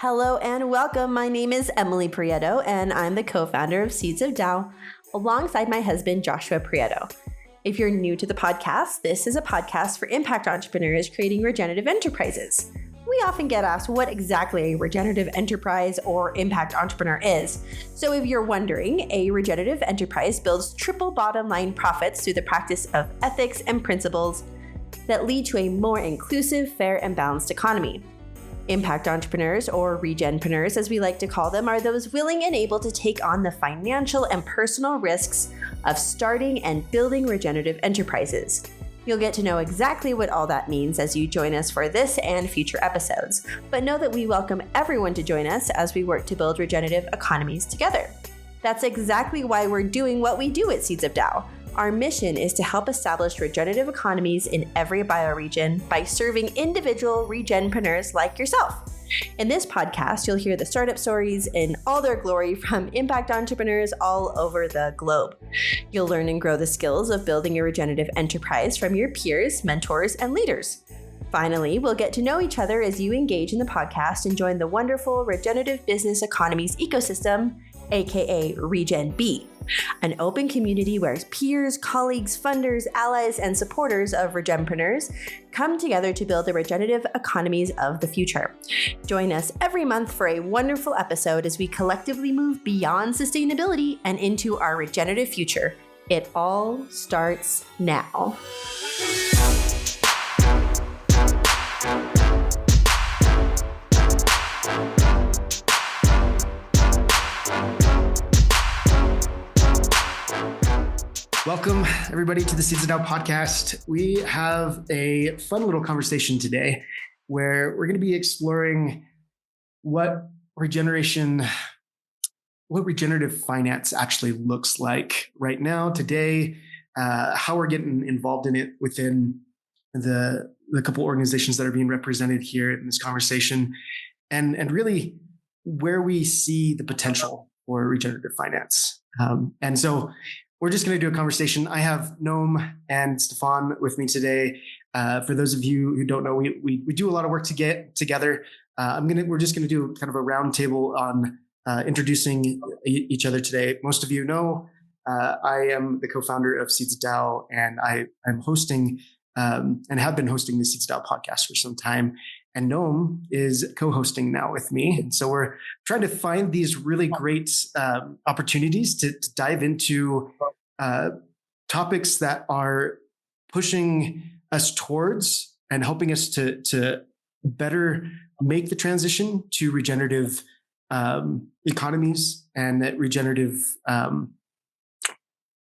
Hello and welcome. My name is Emily Prieto, and I'm the co-founder of Seeds of DAO, alongside my husband, Joshua Prieto. If you're new to the podcast, this is a podcast for impact entrepreneurs creating regenerative enterprises. We often get asked what exactly a regenerative enterprise or impact entrepreneur is. So if you're wondering, a regenerative enterprise builds triple bottom line profits through the practice of ethics and principles that lead to a more inclusive, fair, and balanced economy. Impact entrepreneurs, or regenpreneurs as we like to call them, are those willing and able to take on the financial and personal risks of starting and building regenerative enterprises. You'll get to know exactly what all that means as you join us for this and future episodes, but know that we welcome everyone to join us as we work to build regenerative economies together. That's exactly why we're doing what we do at Seeds of DAO. Our mission is to help establish regenerative economies in every bioregion by serving individual regenpreneurs like yourself. In this podcast, you'll hear the startup stories in all their glory from impact entrepreneurs all over the globe. You'll learn and grow the skills of building a regenerative enterprise from your peers, mentors, and leaders. Finally, we'll get to know each other as you engage in the podcast and join the wonderful regenerative business economies ecosystem, aka Regen B, an open community where peers, colleagues, funders, allies, and supporters of regenpreneurs come together to build the regenerative economies of the future. Join us every month for a wonderful episode as we collectively move beyond sustainability and into our regenerative future. It all starts now. Welcome, everybody, to the Seeds of DAO podcast. We have a fun little conversation today where we're going to be exploring what regenerative finance actually looks like right now, today, how we're getting involved in it within the couple organizations that are being represented here in this conversation, and really where we see the potential for regenerative finance. And so we're just going to do a conversation. I have Noam and Stefan with me today. For those of you who don't know, we do a lot of work to get together. We're just going to do kind of a roundtable on introducing each other today. Most of you know I am the co-founder of Seeds of DAO, and I'm hosting and have been hosting the Seeds of DAO podcast for some time. And Noam is co-hosting now with me. And so we're trying to find these really great opportunities to dive into topics that are pushing us towards and helping us to better make the transition to regenerative economies and regenerative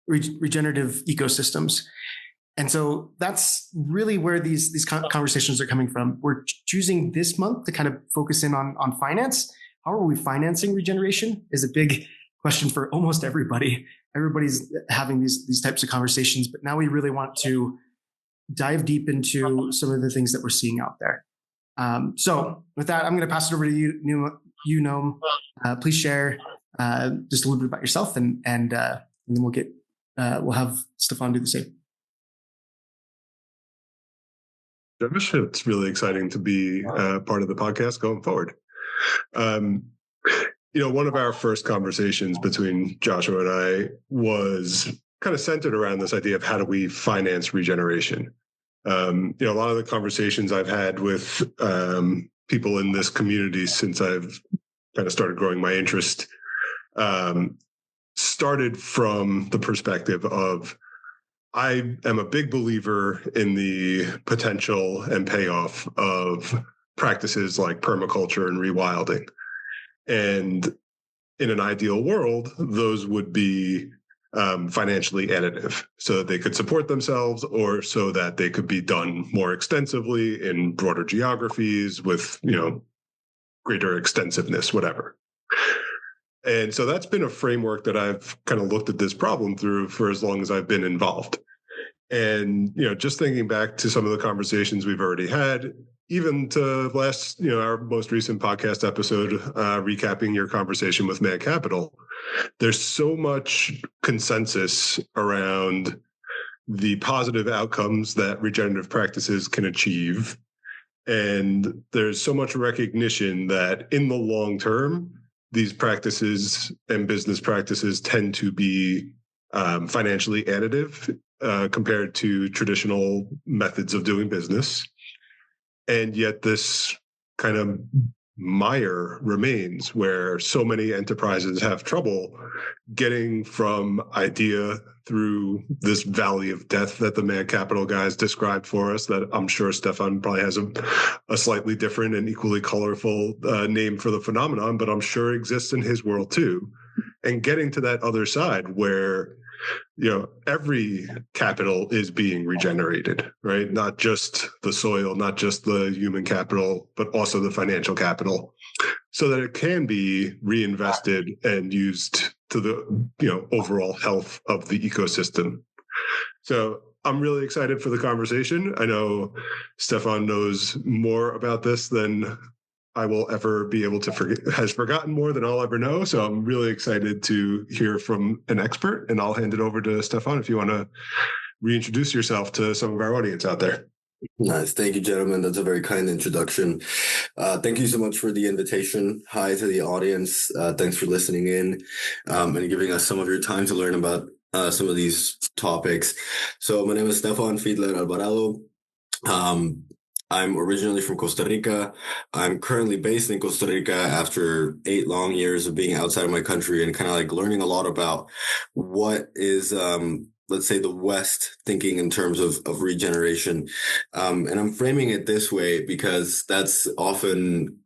ecosystems. And so that's really where these conversations are coming from. We're choosing this month to kind of focus in on finance. How are we financing regeneration is a big question for almost everybody. Everybody's having these types of conversations, but now we really want to dive deep into some of the things that we're seeing out there. So with that, I'm going to pass it over to you, Noam. Please share just a little bit about yourself, and then we'll have Stefan do the same. Josh, it's really exciting to be part of the podcast going forward. One of our first conversations between Joshua and I was kind of centered around this idea of how do we finance regeneration. A lot of the conversations I've had with people in this community since I've kind of started growing my interest started from the perspective of I am a big believer in the potential and payoff of practices like permaculture and rewilding. And in an ideal world, those would be financially additive so that they could support themselves, or so that they could be done more extensively in broader geographies with, greater extensiveness, whatever. And so that's been a framework that I've kind of looked at this problem through for as long as I've been involved. And, just thinking back to some of the conversations we've already had, even to our most recent podcast episode, recapping your conversation with Man Capital, there's so much consensus around the positive outcomes that regenerative practices can achieve And there's so much recognition that in the long term, these practices and business practices tend to be financially additive compared to traditional methods of doing business. And yet this kind of mire remains where so many enterprises have trouble getting from idea through this valley of death that the Mad Capital guys described for us, that I'm sure Stefan probably has a slightly different and equally colorful name for the phenomenon, but I'm sure exists in his world too. And getting to that other side where every capital is being regenerated, right? Not just the soil, not just the human capital, but also the financial capital, so that it can be reinvested and used to the overall health of the ecosystem. So I'm really excited for the conversation. I know Stefan knows more about this than I will ever be able to has forgotten more than I'll ever know. So I'm really excited to hear from an expert, and I'll hand it over to Stefan if you want to reintroduce yourself to some of our audience out there. Nice. Thank you, gentlemen. That's a very kind introduction. Thank you so much for the invitation. Hi to the audience. Thanks for listening in and giving us some of your time to learn about some of these topics. So my name is Stefan Fiedler-Alvarado. I'm originally from Costa Rica. I'm currently based in Costa Rica after 8 long years of being outside of my country and kind of like learning a lot about what is, let's say, the West thinking in terms of regeneration. And I'm framing it this way because that's often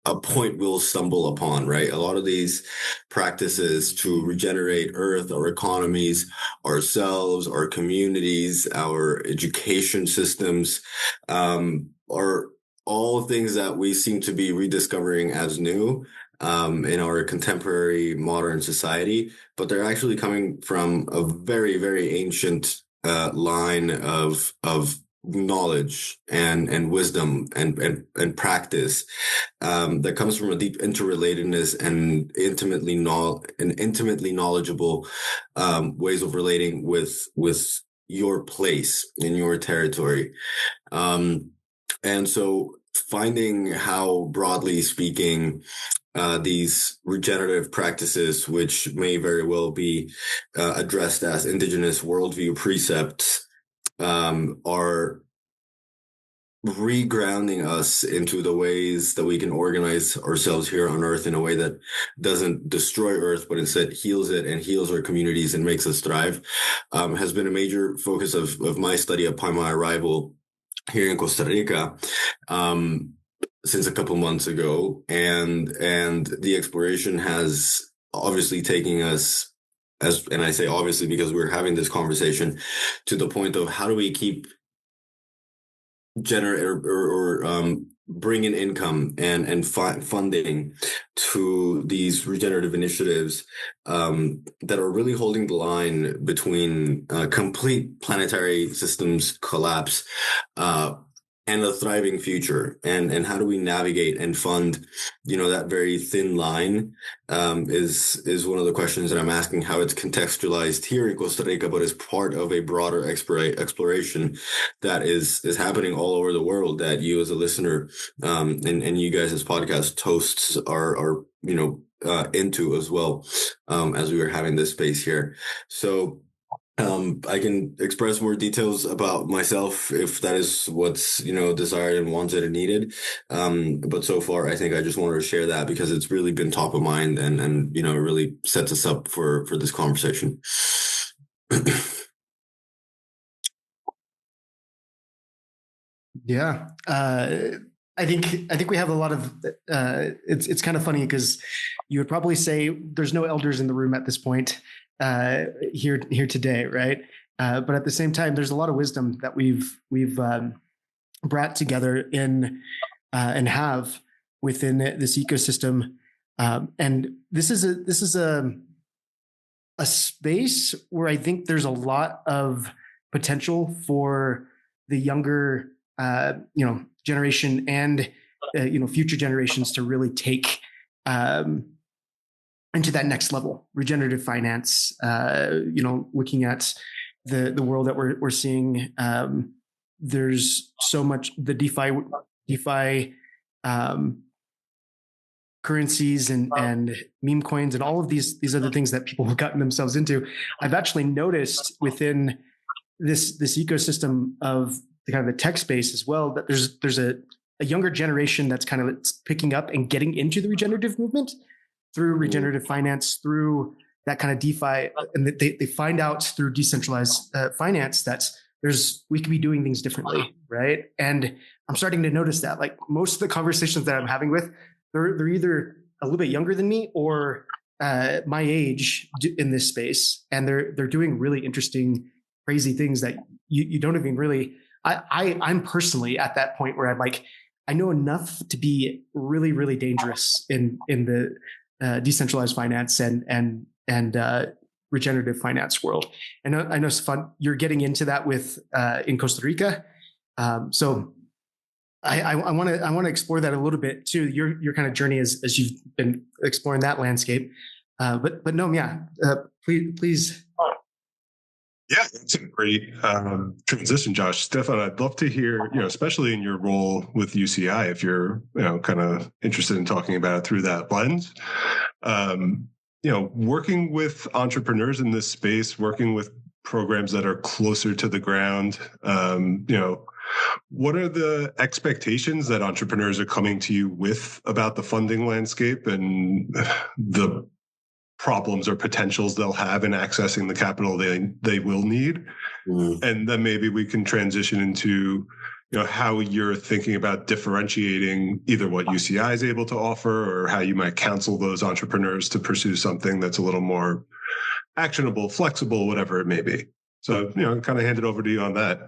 a point we'll stumble upon, right? A lot of these practices to regenerate Earth, our economies, ourselves, our communities, our education systems, are all things that we seem to be rediscovering as new in our contemporary modern society, but they're actually coming from a very, very ancient line of knowledge and wisdom and practice that comes from a deep interrelatedness and intimately knowledgeable ways of relating with your place in your territory. And so finding how, broadly speaking, these regenerative practices, which may very well be addressed as indigenous worldview precepts, are regrounding us into the ways that we can organize ourselves here on Earth in a way that doesn't destroy Earth, but instead heals it and heals our communities and makes us thrive, has been a major focus of my study upon my arrival here in Costa Rica since a couple months ago. And the exploration has obviously taken us, and I say obviously because we're having this conversation, to the point of how do we keep bring in income and funding to these regenerative initiatives that are really holding the line between complete planetary systems collapse and a thriving future, and how do we navigate and fund, that very thin line, is one of the questions that I'm asking, how it's contextualized here in Costa Rica, but as part of a broader exploration that is happening all over the world, that you as a listener, and you guys as podcast hosts are into as well, as we were having this space here. So I can express more details about myself if that is what's, desired and wanted and needed. But so far, I think I just wanted to share that because it's really been top of mind and it really sets us up for this conversation. Yeah. I think we have a lot of, it's kind of funny because you would probably say there's no elders in the room at this point. Here today, right? But at the same time, there's a lot of wisdom that we've brought together in and have within this ecosystem, and this is a space where I think there's a lot of potential for the younger, generation and future generations to really take into that next level. Regenerative finance, looking at the world that we're seeing there's so much the DeFi currencies and meme coins and all of these other things that people have gotten themselves into. I've actually noticed within this ecosystem of the kind of the tech space as well that there's a younger generation that's kind of picking up and getting into the regenerative movement through regenerative finance, through that kind of DeFi, and they find out through decentralized finance that we could be doing things differently, right? And I'm starting to notice that, like, most of the conversations that I'm having with, they're either a little bit younger than me or my age in this space, and they're doing really interesting, crazy things that you don't even really. I'm personally at that point where I'm like, I know enough to be really, really dangerous in the decentralized finance and regenerative finance world. And I know, Stefan, you're getting into that with in Costa Rica. So I want to explore that a little bit too. Your kind of journey as you've been exploring that landscape. But Noam, please. Yeah, it's a great transition, Josh. Stefan, I'd love to hear, especially in your role with UCI, if you're, kind of interested in talking about it through that lens. Working with entrepreneurs in this space, working with programs that are closer to the ground, what are the expectations that entrepreneurs are coming to you with about the funding landscape and the problems or potentials they'll have in accessing the capital they will need? And then maybe we can transition into how you're thinking about differentiating either what UCI is able to offer or how you might counsel those entrepreneurs to pursue something that's a little more actionable, flexible, whatever it may be. So, kind of hand it over to you on that.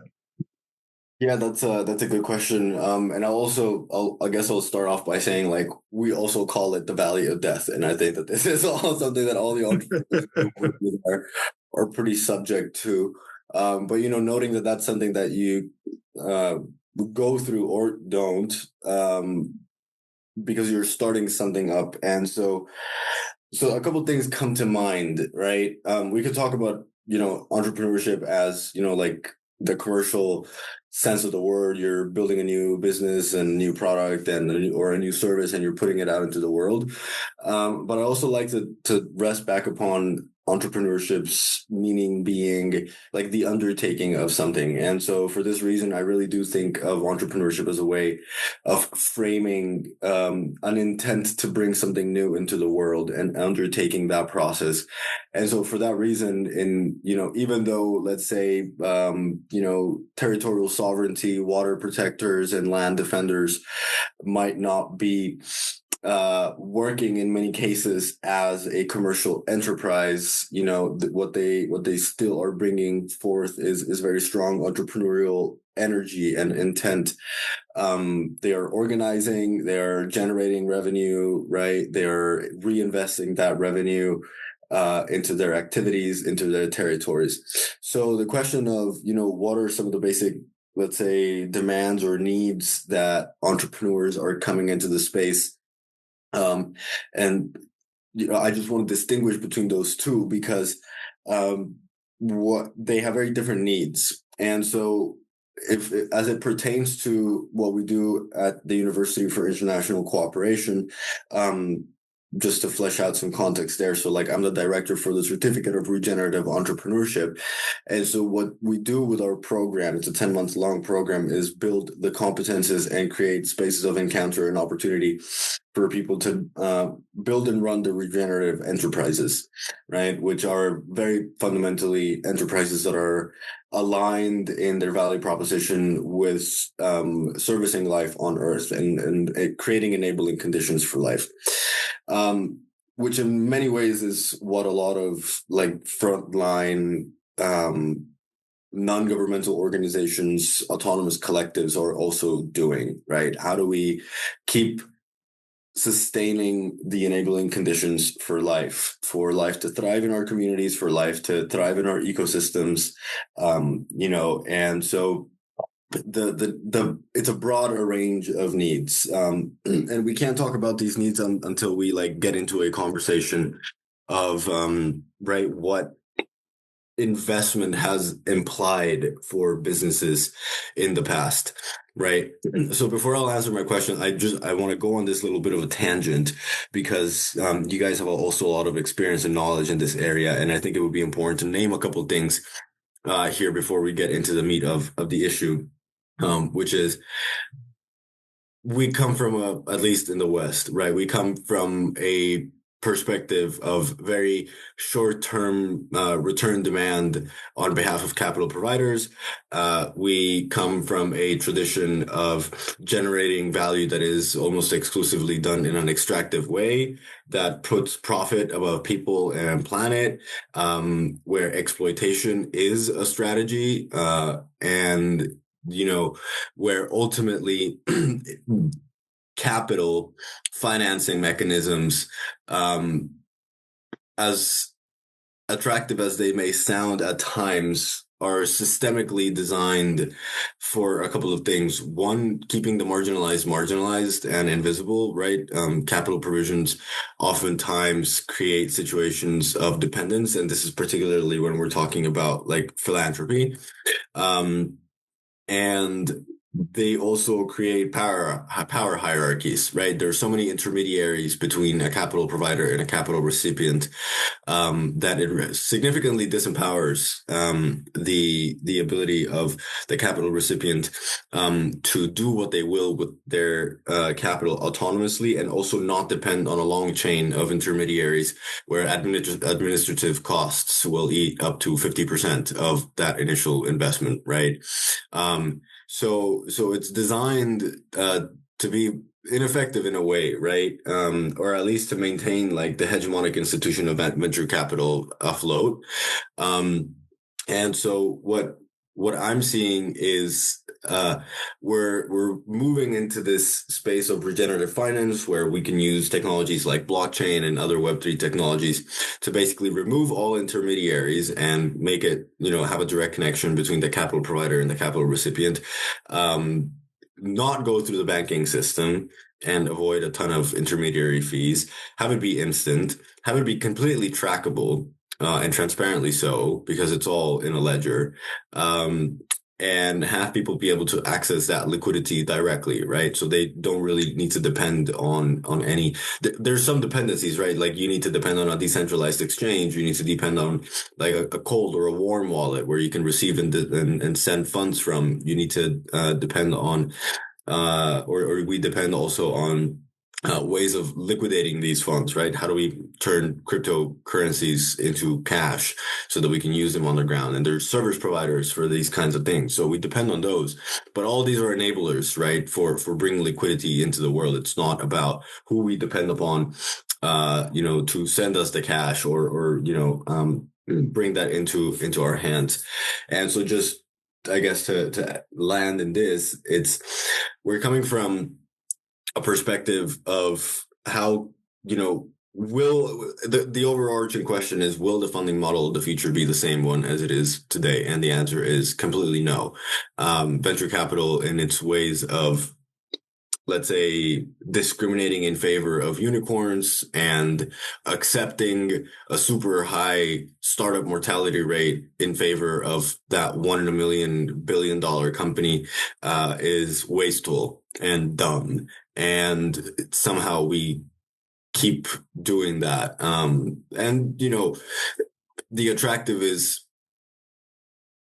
Yeah, that's a good question. And I guess I'll start off by saying, like, we also call it the Valley of Death. And I think that this is all something that all the entrepreneurs are pretty subject to. But, noting that that's something that you go through or don't, because you're starting something up. And so a couple of things come to mind, right? We could talk about, entrepreneurship as, like the commercial sense of the word. You're building a new business and new product or a new service, and you're putting it out into the world. But I also like to rest back upon entrepreneurship's meaning being like the undertaking of something. And so for this reason, I really do think of entrepreneurship as a way of framing an intent to bring something new into the world and undertaking that process. And so for that reason, even though, let's say, territorial sovereignty, water protectors, and land defenders might not be working in many cases as a commercial enterprise, what they still are bringing forth is very strong entrepreneurial energy and intent. They are organizing, they're generating revenue, right? They're reinvesting that revenue into their activities, into their territories. So the question of, what are some of the basic, let's say, demands or needs that entrepreneurs are coming into the space? And I just want to distinguish between those two because what they have very different needs. And so as it pertains to what we do at the University for International Cooperation, just to flesh out some context there. So like I'm the director for the Certificate of Regenerative Entrepreneurship. And so what we do with our program, it's a 10-month long program, is build the competences and create spaces of encounter and opportunity for people to build and run the regenerative enterprises, right? Which are very fundamentally enterprises that are aligned in their value proposition with servicing life on Earth and creating enabling conditions for life. Which in many ways is what a lot of like frontline non-governmental organizations, autonomous collectives are also doing, right? How do we keep sustaining the enabling conditions for life to thrive in our communities, for life to thrive in our ecosystems, and so it's a broader range of needs, and we can't talk about these needs until we like get into a conversation of right, what investment has implied for businesses in the past, right? So before I'll answer my question, I want to go on this little bit of a tangent because you guys have also a lot of experience and knowledge in this area, and I think it would be important to name a couple of things here before we get into the meat of the issue, which is we come from at least in the West, right? We come from a perspective of very short-term return demand on behalf of capital providers. We come from a tradition of generating value that is almost exclusively done in an extractive way that puts profit above people and planet, where exploitation is a strategy, and where ultimately capital financing mechanisms, as attractive as they may sound at times, are systemically designed for a couple of things. One, keeping the marginalized and invisible, right? Capital provisions oftentimes create situations of dependence, and this is particularly when we're talking about like philanthropy. And they also create power hierarchies, right? There are so many intermediaries between a capital provider and a capital recipient that it significantly disempowers the ability of the capital recipient to do what they will with their capital autonomously, and also not depend on a long chain of intermediaries where administrative costs will eat up to 50% of that initial investment, right? So it's designed to be ineffective in a way, right? Or at least to maintain like the hegemonic institution of venture capital afloat. And so what I'm seeing is we're moving into this space of regenerative finance, where we can use technologies like blockchain and other Web3 technologies to basically remove all intermediaries and make it, have a direct connection between the capital provider and the capital recipient, not go through the banking system and avoid a ton of intermediary fees, have it be instant, have it be completely trackable, and transparently so, because it's all in a ledger, and have people be able to access that liquidity directly, right? So they don't really need to depend on any. There's some dependencies, right? Like you need to depend on a decentralized exchange. You need to depend on like a cold or a warm wallet where you can receive and send funds from. You need to depend on, or we depend also on ways of liquidating these funds, right? How do we turn cryptocurrencies into cash so that we can use them on the ground? And there's service providers for these kinds of things. So we depend on those. But all these are enablers, right, for bringing liquidity into the world. It's not about who we depend upon, to send us the cash or bring that into our hands. And so just, I guess, to land in this, we're coming from a perspective of how, will the overarching question is, will the funding model of the future be the same one as it is today? And the answer is completely no. Venture capital in its ways of, let's say, discriminating in favor of unicorns and accepting a super high startup mortality rate in favor of that $1 in a million billion company is wasteful and dumb. And somehow we keep doing that. The attractive is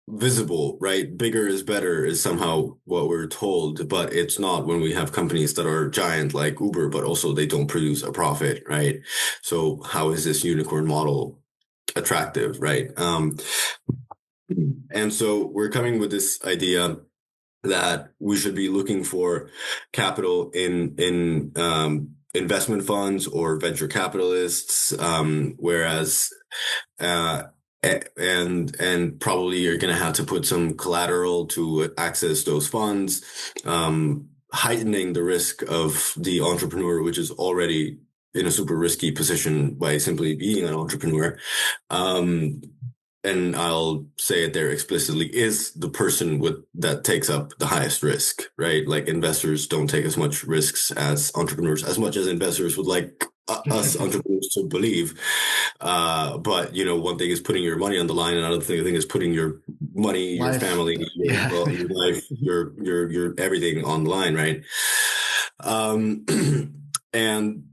visible, right? Bigger is better is somehow what we're told, but it's not when we have companies that are giant like Uber, but also they don't produce a profit, right? So how is this unicorn model attractive, right? And so we're coming with this idea that we should be looking for capital in investment funds or venture capitalists, whereas and probably you're going to have to put some collateral to access those funds, heightening the risk of the entrepreneur, which is already in a super risky position by simply being an entrepreneur. And I'll say it there explicitly, is the person that takes up the highest risk, right? Like investors don't take as much risks as entrepreneurs, as much as investors would like us entrepreneurs to believe. But one thing is putting your money on the line, and another thing is putting your money, your family, your life, your everything on the line, right? And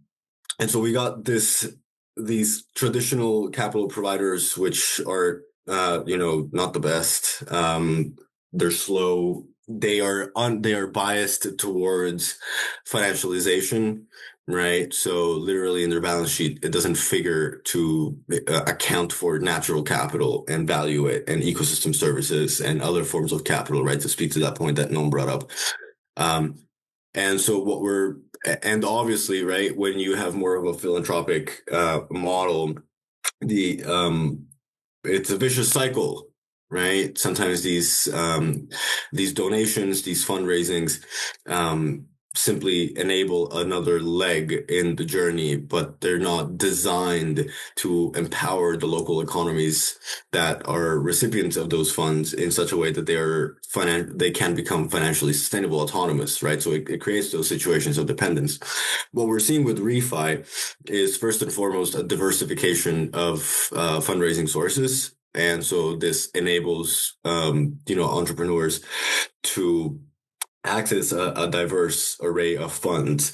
so we got these traditional capital providers, which are not the best. They're slow. They are biased towards financialization, right? So literally in their balance sheet, it doesn't figure to account for natural capital and value it, and ecosystem services and other forms of capital, right? To speak to that point that Noam brought up. And so and obviously, right, when you have more of a philanthropic model, it's a vicious cycle. Right. Sometimes these donations, these fundraisings, simply enable another leg in the journey, but they're not designed to empower the local economies that are recipients of those funds in such a way that they can become financially sustainable, autonomous, right? So it creates those situations of dependence. What we're seeing with ReFi is first and foremost a diversification of fundraising sources. And so this enables, entrepreneurs to access a diverse array of funds,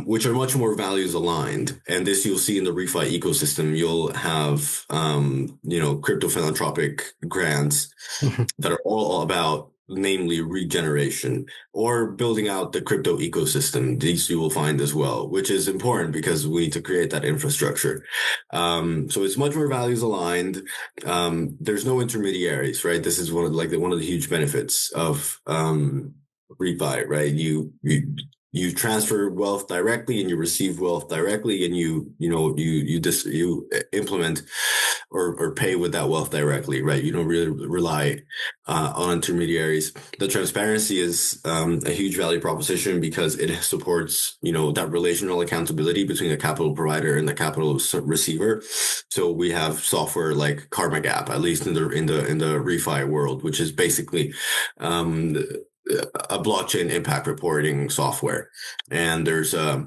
which are much more values aligned. And this you'll see in the ReFi ecosystem. You'll have, crypto philanthropic grants that are all about, namely regeneration or building out the crypto ecosystem. These you will find as well, which is important because we need to create that infrastructure. So it's much more values aligned. There's no intermediaries, right? This is one of the huge benefits of ReFi, right? You transfer wealth directly and you receive wealth directly, and you implement or pay with that wealth directly, right? You don't really rely on intermediaries. The transparency is a huge value proposition because it supports, that relational accountability between the capital provider and the capital receiver. So we have software like Karma Gap, at least in the ReFi world, which is basically a blockchain impact reporting software. And there's a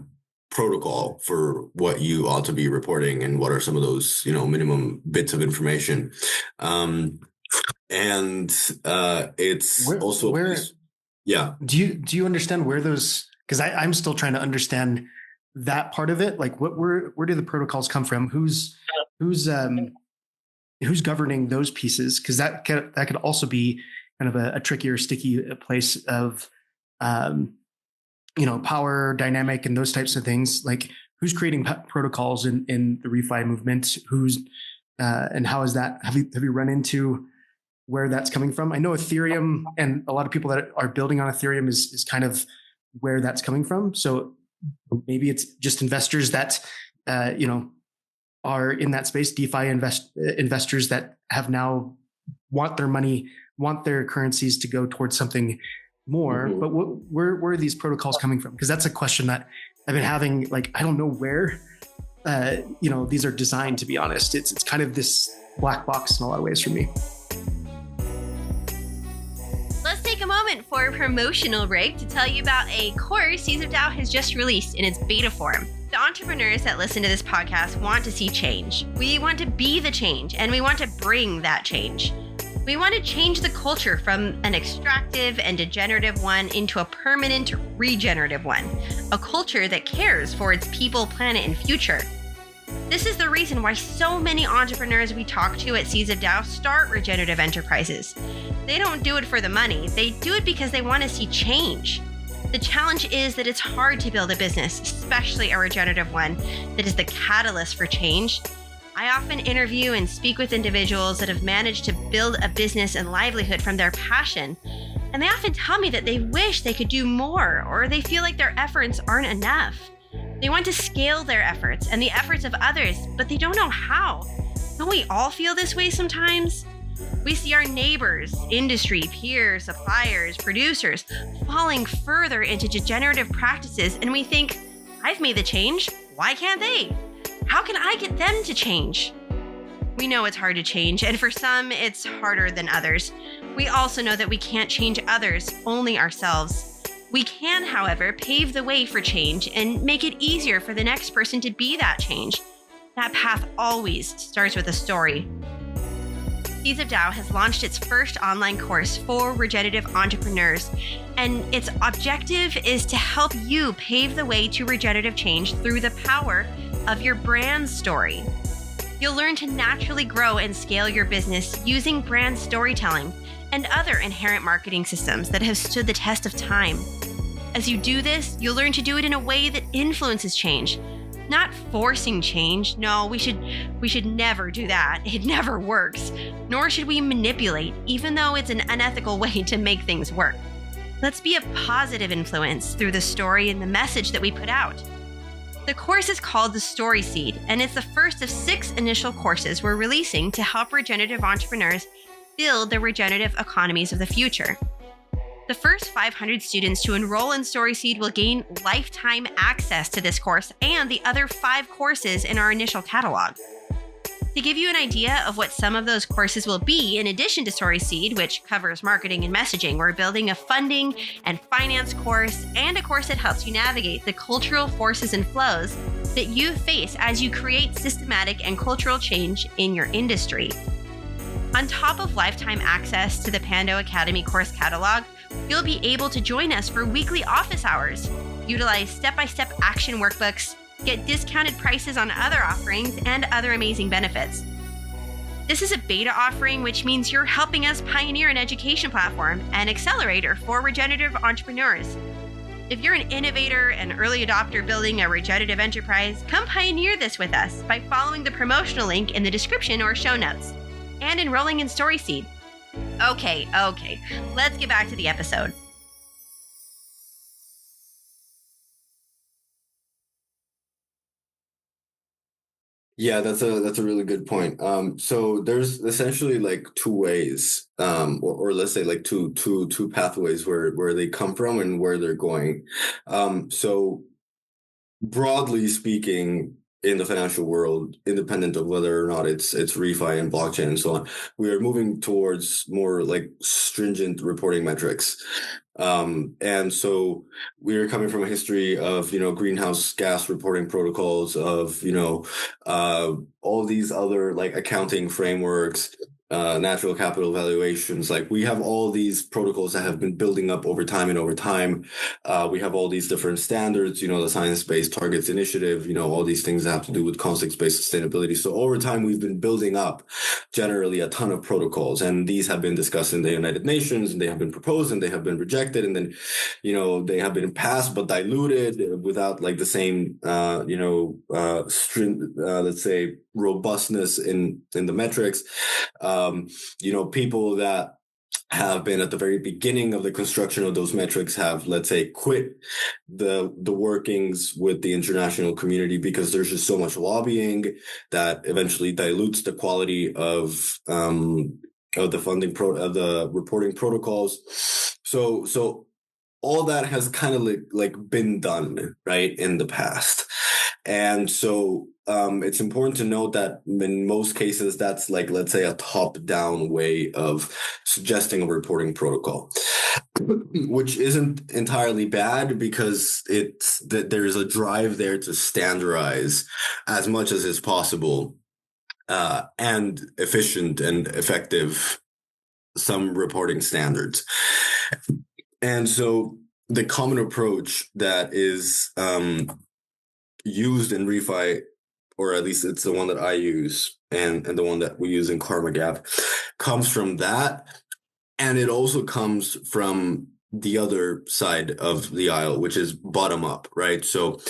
protocol for what you ought to be reporting and what are some of those, minimum bits of information. It's also yeah. Do you understand where those, because I'm still trying to understand that part of it. Like where do the protocols come from? Who's governing those pieces? Because that could also be kind of a trickier, sticky place of, power dynamic and those types of things. Like who's creating protocols in the ReFi movement? And how is that? Have you run into where that's coming from? I know Ethereum and a lot of people that are building on Ethereum is kind of where that's coming from. So maybe it's just investors that, are in that space, DeFi investors that have now want their currencies to go towards something more. Mm-hmm. But where are these protocols coming from? Because that's a question that I've been having. Like, I don't know where, these are designed, to be honest. It's kind of this black box in a lot of ways for me. Let's take a moment for a promotional break to tell you about a course Seeds of DAO has just released in its beta form. The entrepreneurs that listen to this podcast want to see change. We want to be the change, and we want to bring that change. We want to change the culture from an extractive and degenerative one into a permanent regenerative one, a culture that cares for its people, planet, and future. This is the reason why so many entrepreneurs we talk to at Seeds of DAO start regenerative enterprises. They don't do it for the money. They do it because they want to see change. The challenge is that it's hard to build a business, especially a regenerative one, that is the catalyst for change. I often interview and speak with individuals that have managed to build a business and livelihood from their passion, and they often tell me that they wish they could do more, or they feel like their efforts aren't enough. They want to scale their efforts and the efforts of others, but they don't know how. Don't we all feel this way sometimes? We see our neighbors, industry, peers, suppliers, producers falling further into degenerative practices, and we think, I've made the change, why can't they? How can I get them to change? We know it's hard to change, and for some, it's harder than others. We also know that we can't change others, only ourselves. We can, however, pave the way for change and make it easier for the next person to be that change. That path always starts with a story. Seeds of DAO has launched its first online course for regenerative entrepreneurs, and its objective is to help you pave the way to regenerative change through the power of your brand story. You'll learn to naturally grow and scale your business using brand storytelling and other inherent marketing systems that have stood the test of time. As you do this, you'll learn to do it in a way that influences change, not forcing change. No, we should never do that. It never works. Nor should we manipulate, even though it's an unethical way to make things work. Let's be a positive influence through the story and the message that we put out. The course is called the Story Seed, and it's the first of 6 initial courses we're releasing to help regenerative entrepreneurs build the regenerative economies of the future. The first 500 students to enroll in Story Seed will gain lifetime access to this course and the other 5 courses in our initial catalog. To give you an idea of what some of those courses will be, in addition to Story Seed, which covers marketing and messaging, we're building a funding and finance course and a course that helps you navigate the cultural forces and flows that you face as you create systematic and cultural change in your industry. On top of lifetime access to the Pando Academy course catalog, you'll be able to join us for weekly office hours, utilize step-by-step action workbooks, get discounted prices on other offerings, and other amazing benefits. This is a beta offering, which means you're helping us pioneer an education platform and accelerator for regenerative entrepreneurs. If you're an innovator and early adopter building a regenerative enterprise, come pioneer this with us by following the promotional link in the description or show notes and enrolling in Story Seed. Okay, let's get back to the episode. Yeah, that's a really good point. So there's essentially like 2 ways, or let's say like two pathways where they come from and where they're going. So broadly speaking, in the financial world, independent of whether or not it's ReFi and blockchain and so on, we are moving towards more like stringent reporting metrics. And so we're coming from a history of, greenhouse gas reporting protocols, of, all these other like accounting frameworks, natural capital valuations. Like, we have all these protocols that have been building up over time and over time. We have all these different standards, the Science-Based Targets Initiative, all these things that have to do with context-based sustainability. So over time, we've been building up generally a ton of protocols, and these have been discussed in the United Nations, and they have been proposed, and they have been rejected, and then, they have been passed but diluted without like the same, let's say, robustness in the metrics. People that have been at the very beginning of the construction of those metrics have, let's say, quit the workings with the international community because there's just so much lobbying that eventually dilutes the quality of the funding of the reporting protocols. So all that has kind of like been done, right, in the past. And so it's important to note that in most cases, that's like, let's say, a top-down way of suggesting a reporting protocol, which isn't entirely bad because it's that there's a drive there to standardize as much as is possible and efficient and effective some reporting standards. And so the common approach that is used in ReFi, or at least it's the one that I use and the one that we use in Karma Gap, comes from that. And it also comes from the other side of the aisle, which is bottom up, right? So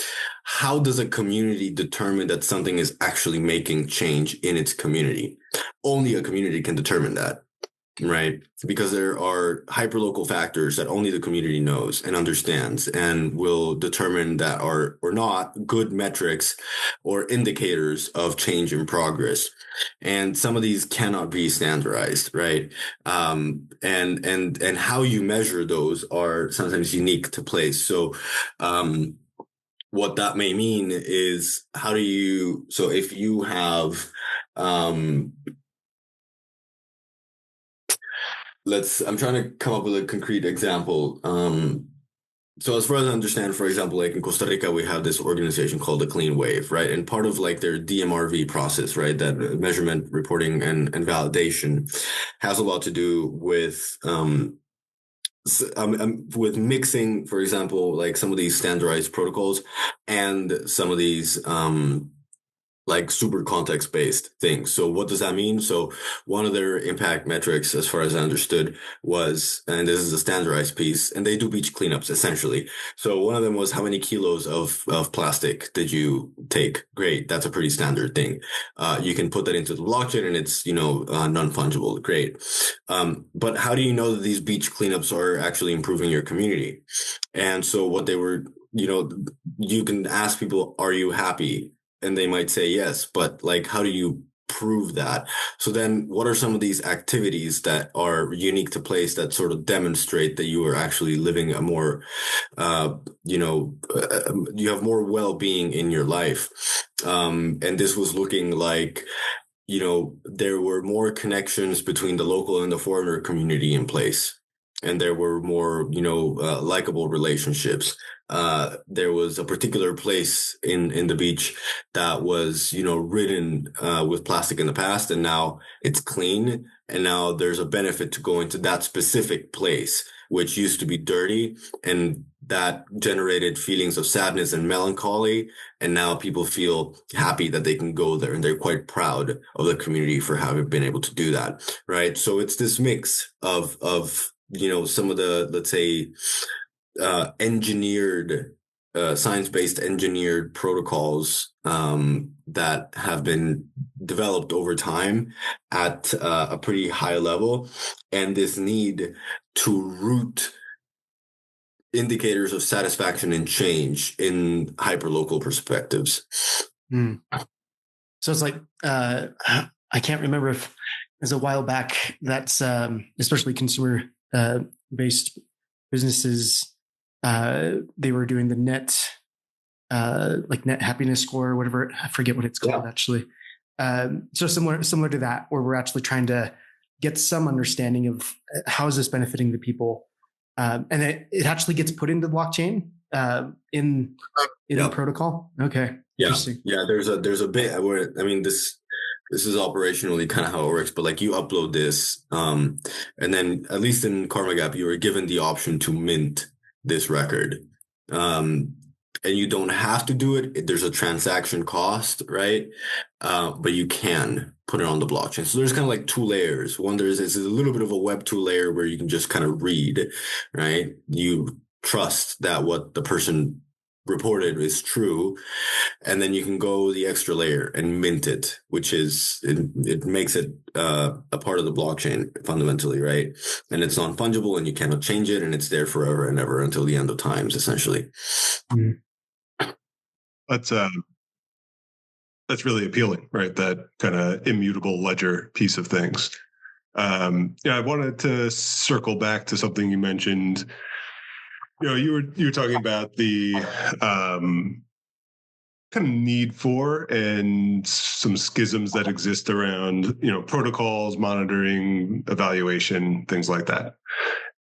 how does a community determine that something is actually making change in its community? Only a community can determine that. Right. Because there are hyperlocal factors that only the community knows and understands and will determine that are or not good metrics or indicators of change in progress. And some of these cannot be standardized. Right. And how you measure those are sometimes unique to place. So, what that may mean is so if you have, I'm trying to come up with a concrete example. So as far as I understand, for example, like in Costa Rica, we have this organization called the Clean Wave, right? And part of like their DMRV process, right, that measurement, reporting, and validation, has a lot to do with mixing, for example, like some of these standardized protocols and some of these like super context based things. So what does that mean? So one of their impact metrics, as far as I understood, was, and this is a standardized piece, and they do beach cleanups essentially. So one of them was, how many kilos of plastic did you take? Great. That's a pretty standard thing. You can put that into the blockchain and it's, non-fungible. Great. But how do you know that these beach cleanups are actually improving your community? And so what they were, you can ask people, are you happy? And they might say yes, but like, how do you prove that? So then what are some of these activities that are unique to place that sort of demonstrate that you are actually living a more, you have more well-being in your life? And this was looking like, there were more connections between the local and the foreigner community in place. And there were more, likable relationships. There was a particular place in the beach that was, ridden with plastic in the past, and now it's clean. And now there's a benefit to going to that specific place, which used to be dirty, and that generated feelings of sadness and melancholy. And now people feel happy that they can go there, and they're quite proud of the community for having been able to do that. Right. So it's this mix of some of the, let's say, engineered, science-based engineered protocols that have been developed over time at a pretty high level, and this need to root indicators of satisfaction and change in hyperlocal perspectives. Mm. So it's like, I can't remember if it was a while back that's especially consumer based businesses, they were doing the net happiness score or whatever. I forget what it's called actually. So similar to that, where we're actually trying to get some understanding of how is this benefiting the people. And it actually gets put into the blockchain in the protocol. Okay. Yeah. Yeah. There's a bit where, this is operationally kind of how it works, but like you upload this, and then at least in Karma Gap, you were given the option to mint this record. And you don't have to do it. There's a transaction cost, right? But you can put it on the blockchain. So there's kind of like two layers. One, there's a little bit of a Web2 layer where you can just kind of read, right? You trust that what the person reported is true, and then you can go the extra layer and mint it, which is it makes it a part of the blockchain fundamentally, right? And it's non-fungible, and you cannot change it, and it's there forever and ever until the end of times, essentially. That's really appealing, right? That kind of immutable ledger piece of things. I wanted to circle back to something you mentioned. You were talking about the kind of need for and some schisms that exist around, protocols, monitoring, evaluation, things like that.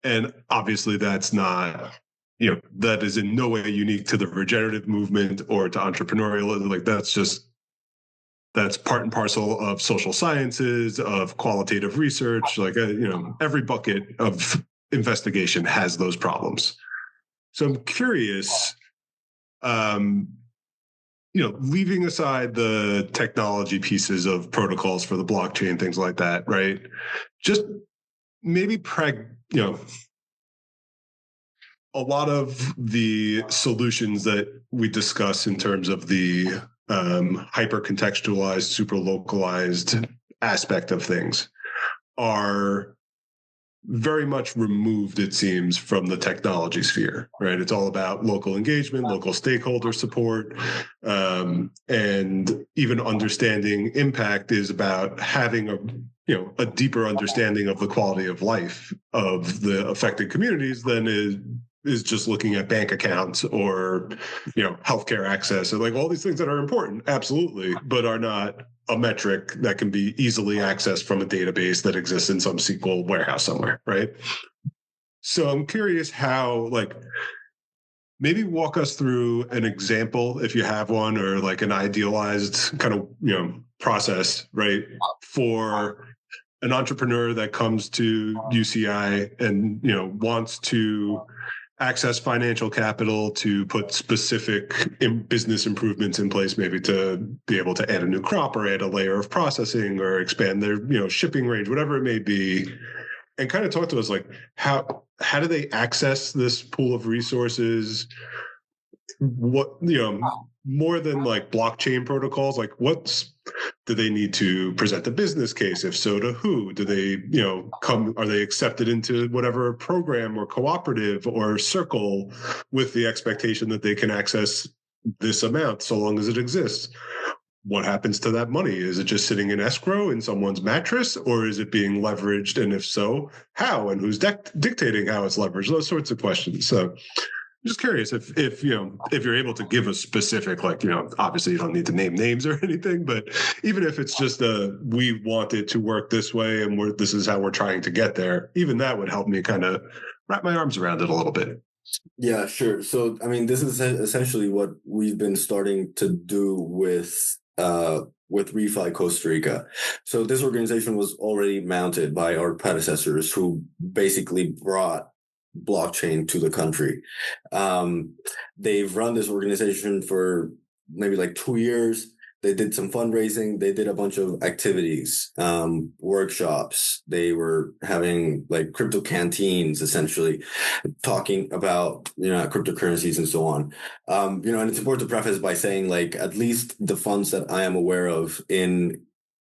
And obviously that's not, that is in no way unique to the regenerative movement or to entrepreneurial. Like that's part and parcel of social sciences, of qualitative research. Like, every bucket of investigation has those problems. So I'm curious, leaving aside the technology pieces of protocols for the blockchain, things like that, right? Just maybe, a lot of the solutions that we discuss in terms of the hyper-contextualized, super-localized aspect of things are very much removed, it seems, from the technology sphere, right? It's all about local engagement, local stakeholder support, and even understanding impact is about having a deeper understanding of the quality of life of the affected communities than is just looking at bank accounts or, healthcare access, and like all these things that are important, absolutely, but are not a metric that can be easily accessed from a database that exists in some SQL warehouse somewhere, right? So I'm curious how, maybe walk us through an example, if you have one, or like an idealized kind of, process, right, for an entrepreneur that comes to UCI and, wants to access financial capital to put specific business improvements in place, maybe to be able to add a new crop or add a layer of processing or expand their, shipping range, whatever it may be. And kind of talk to us like how do they access this pool of resources? What, more than like blockchain protocols, like do they need to present the business case? If so, to who? Do they, are they accepted into whatever program or cooperative or circle with the expectation that they can access this amount so long as it exists? What happens to that money? Is it just sitting in escrow in someone's mattress, or is it being leveraged? And if so, how? And who's dictating how it's leveraged? Those sorts of questions. So I'm just curious if you're able to give a specific, like, obviously you don't need to name names or anything, but even if it's just we want it to work this way and this is how we're trying to get there, even that would help me kind of wrap my arms around it a little bit. Yeah, sure. So, I mean, this is essentially what we've been starting to do with ReFi Costa Rica. So this organization was already mounted by our predecessors who basically brought blockchain to the country. They've run this organization for maybe like 2 years. They did some fundraising. They did a bunch of activities, workshops. They were having like crypto canteens, essentially talking about, cryptocurrencies and so on. And it's important to preface by saying, like, at least the funds that I am aware of in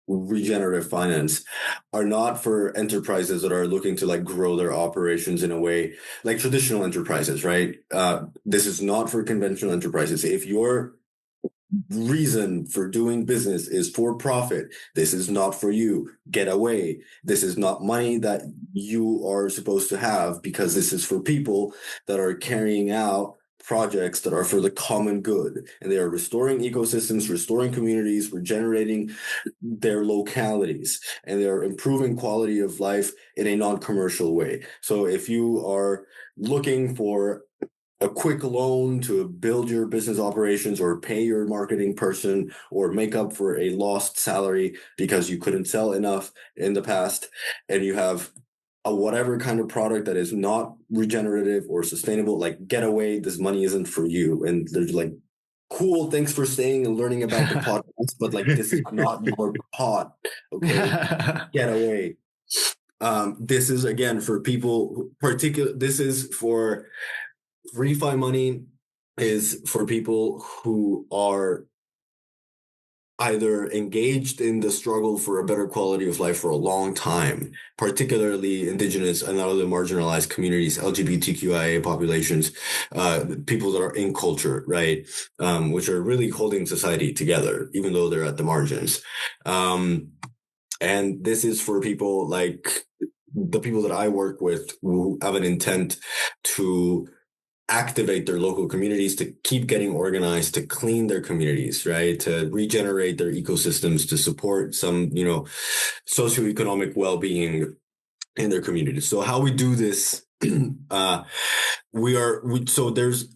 regenerative finance are not for enterprises that are looking to like grow their operations in a way like traditional enterprises, right? This is not for conventional enterprises. If your reason for doing business is for profit, this is not for you. Get away. This is not money that you are supposed to have, because this is for people that are carrying out projects that are for the common good, and they are restoring ecosystems, restoring communities, regenerating their localities, and they are improving quality of life in a non-commercial way. So if you are looking for a quick loan to build your business operations or pay your marketing person or make up for a lost salary because you couldn't sell enough in the past, and you have a whatever kind of product that is not regenerative or sustainable, like, get away, this money isn't for you. And they're like, cool, thanks for staying and learning about the podcast, but like, this is not your pot. Okay, get away. This is, again, for people this is for ReFi money, is for people who are either engaged in the struggle for a better quality of life for a long time, particularly indigenous and other marginalized communities, LGBTQIA populations, people that are in culture, right? Which are really holding society together, even though they're at the margins. And this is for people like the people that I work with who have an intent to activate their local communities, to keep getting organized, to clean their communities, right? To regenerate their ecosystems, to support some, socioeconomic well-being in their communities. So how we do this, so there's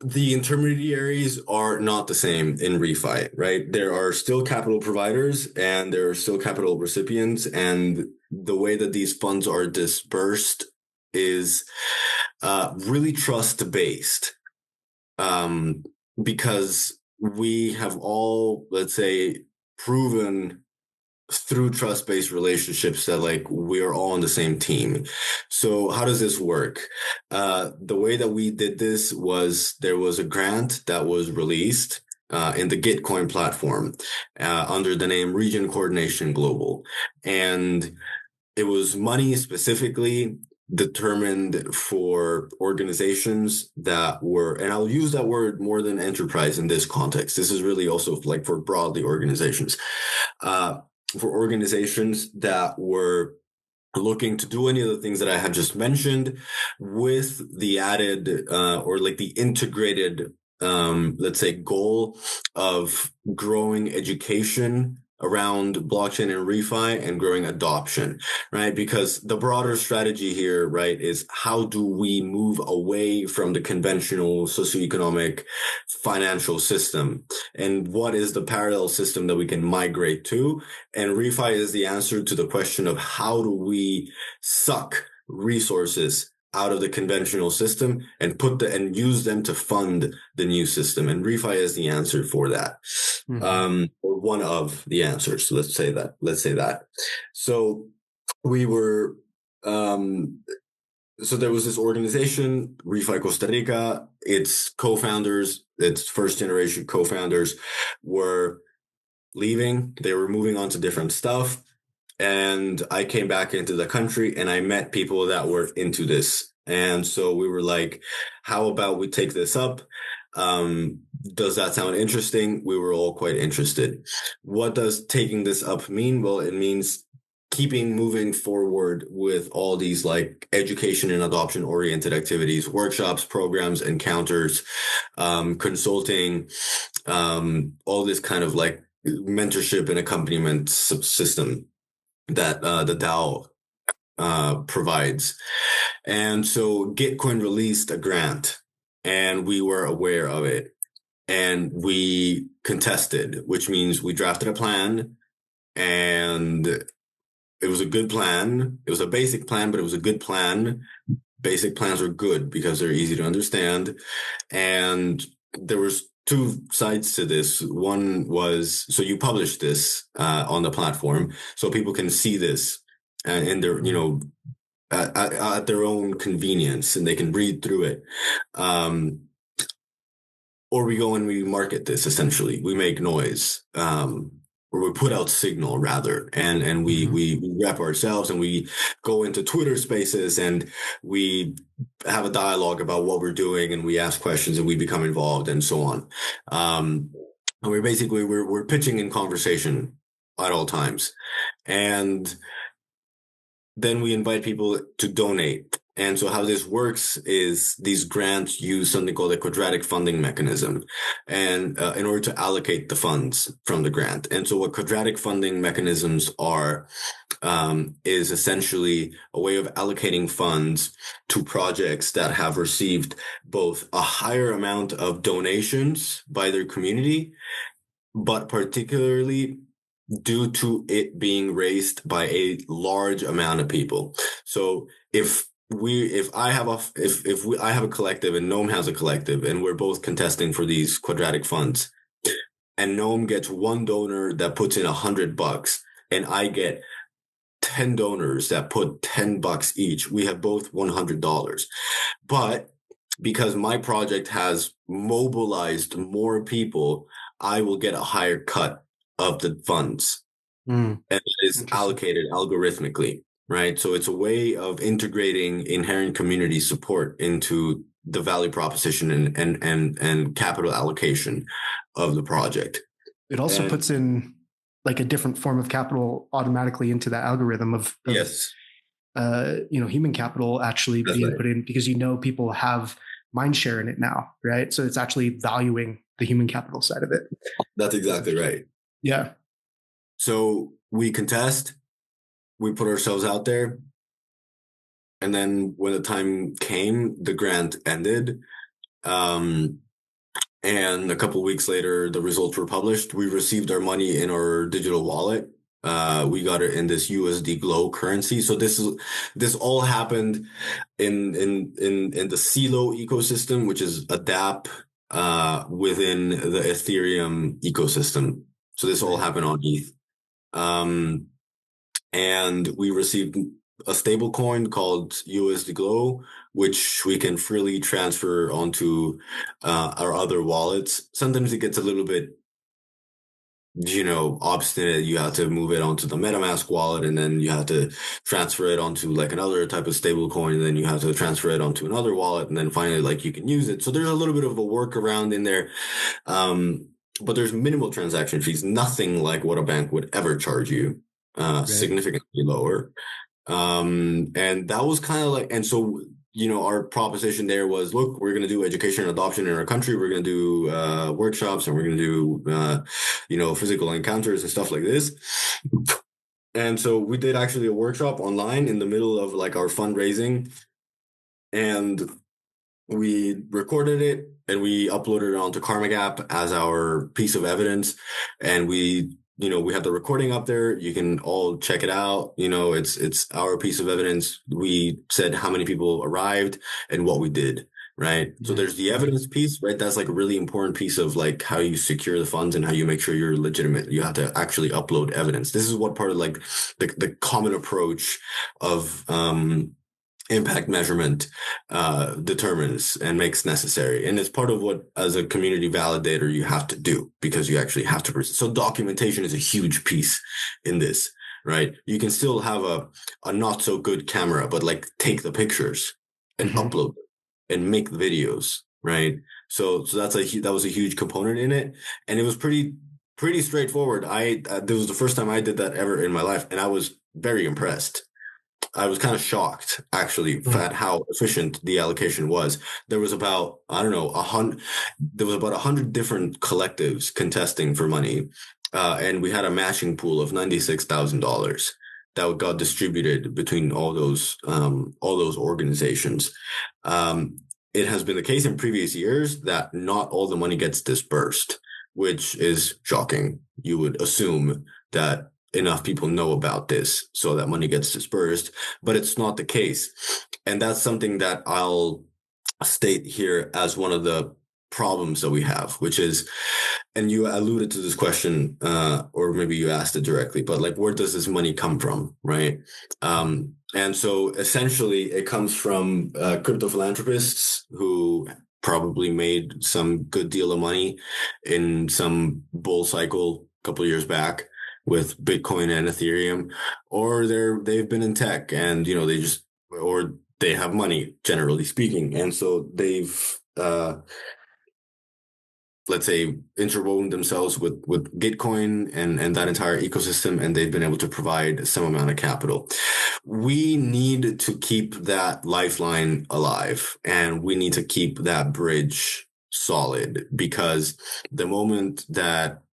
the intermediaries are not the same in ReFi, right? There are still capital providers and there are still capital recipients, and the way that these funds are dispersed is really trust-based, because we have all, let's say, proven through trust-based relationships that like we are all on the same team. So how does this work? The way that we did this was there was a grant that was released in the Gitcoin platform under the name Region Coordination Global, and it was money specifically determined for organizations that were, and I'll use that word more than enterprise in this context. This is really also like for broadly organizations, for organizations that were looking to do any of the things that I had just mentioned, with the added or like the integrated, let's say, goal of growing education around blockchain and ReFi and growing adoption, right? Because the broader strategy here, right, is how do we move away from the conventional socioeconomic financial system, and what is the parallel system that we can migrate to? And ReFi is the answer to the question of how do we suck resources out of the conventional system and and use them to fund the new system. And ReFi is the answer for that. Or one of the answers. So let's say that. So we were, so there was this organization, ReFi Costa Rica. Its co-founders, its first generation co-founders were leaving. They were moving on to different stuff. And I came back into the country and I met people that were into this. And so we were like, how about we take this up? Does that sound interesting? We were all quite interested. What does taking this up mean? Well, it means keeping moving forward with all these like education and adoption oriented activities, workshops, programs, encounters, consulting, all this kind of like mentorship and accompaniment system that the DAO provides. And so Gitcoin released a grant and we were aware of it and we contested, which means we drafted a plan, and it was a good plan. It was a basic plan, but it was a good plan. Basic plans are good because they're easy to understand. And there was two sides to this. One was, so you publish this on the platform so people can see this in their, at their own convenience, and they can read through it. Or we go and we market this, essentially. We make noise, or we put out signal rather, and we rep ourselves, and we go into Twitter spaces and we have a dialogue about what we're doing, and we ask questions and we become involved and so on. And we're pitching in conversation at all times. And then we invite people to donate. And so how this works is these grants use something called a quadratic funding mechanism, and in order to allocate the funds from the grant. And so what quadratic funding mechanisms are is essentially a way of allocating funds to projects that have received both a higher amount of donations by their community, but particularly due to it being raised by a large amount of people. So if I have a collective and Noam has a collective, and we're both contesting for these quadratic funds, and Noam gets one donor that puts in $100 and I get 10 donors that put $10 each, we have both $100. But because my project has mobilized more people, I will get a higher cut of the funds, and it is allocated algorithmically. Right. So it's a way of integrating inherent community support into the value proposition and capital allocation of the project. It also puts in like a different form of capital automatically into that algorithm of yes, human capital actually being put in, because people have mind share in it now. Right. So it's actually valuing the human capital side of it. That's exactly right. Yeah. So we contest. We put ourselves out there. And then when the time came, the grant ended. And a couple of weeks later, the results were published. We received our money in our digital wallet. We got it in this USD Glow currency. So this all happened in the CELO ecosystem, which is a DApp within the Ethereum ecosystem. So this all happened on ETH. And we received a stable coin called USD Glow, which we can freely transfer onto our other wallets. Sometimes it gets a little bit, obstinate. You have to move it onto the MetaMask wallet, and then you have to transfer it onto like another type of stable coin, and then you have to transfer it onto another wallet, and then finally like you can use it. So there's a little bit of a workaround in there. But there's minimal transaction fees, nothing like what a bank would ever charge you. Significantly lower. And that was kind of like, and so, our proposition there was, look, we're going to do education and adoption in our country. We're going to do workshops, and we're going to do physical encounters and stuff like this. And so we did actually a workshop online in the middle of like our fundraising, and we recorded it and we uploaded it onto Karma Gap as our piece of evidence. And we have the recording up there. You can all check it out. It's our piece of evidence. We said how many people arrived and what we did. Right. So there's the evidence piece, right? That's like a really important piece of like how you secure the funds and how you make sure you're legitimate. You have to actually upload evidence. This is what part of like the common approach of, impact measurement determines and makes necessary. And it's part of what, as a community validator, you have to do, because you actually have to present. So documentation is a huge piece in this, right? You can still have a not so good camera, but like take the pictures and upload them and make the videos, right? So that was a huge component in it. And it was pretty straightforward. This was the first time I did that ever in my life, and I was very impressed. I was kind of shocked, actually, at how efficient the allocation was. There was about, I don't know, 100 different collectives contesting for money. And we had a matching pool of $96,000 that got distributed between all those organizations. It has been the case in previous years that not all the money gets dispersed, which is shocking. You would assume that enough people know about this so that money gets dispersed, but it's not the case. And that's something that I'll state here as one of the problems that we have, which is, and you alluded to this question, or maybe you asked it directly, but like, where does this money come from, right? And so essentially it comes from crypto philanthropists who probably made some good deal of money in some bull cycle a couple of years back with Bitcoin and Ethereum, or they've been in tech and, or they have money, generally speaking. And so they've, let's say, interwoven themselves with Gitcoin and that entire ecosystem, and they've been able to provide some amount of capital. We need to keep that lifeline alive, and we need to keep that bridge solid, because the moment that,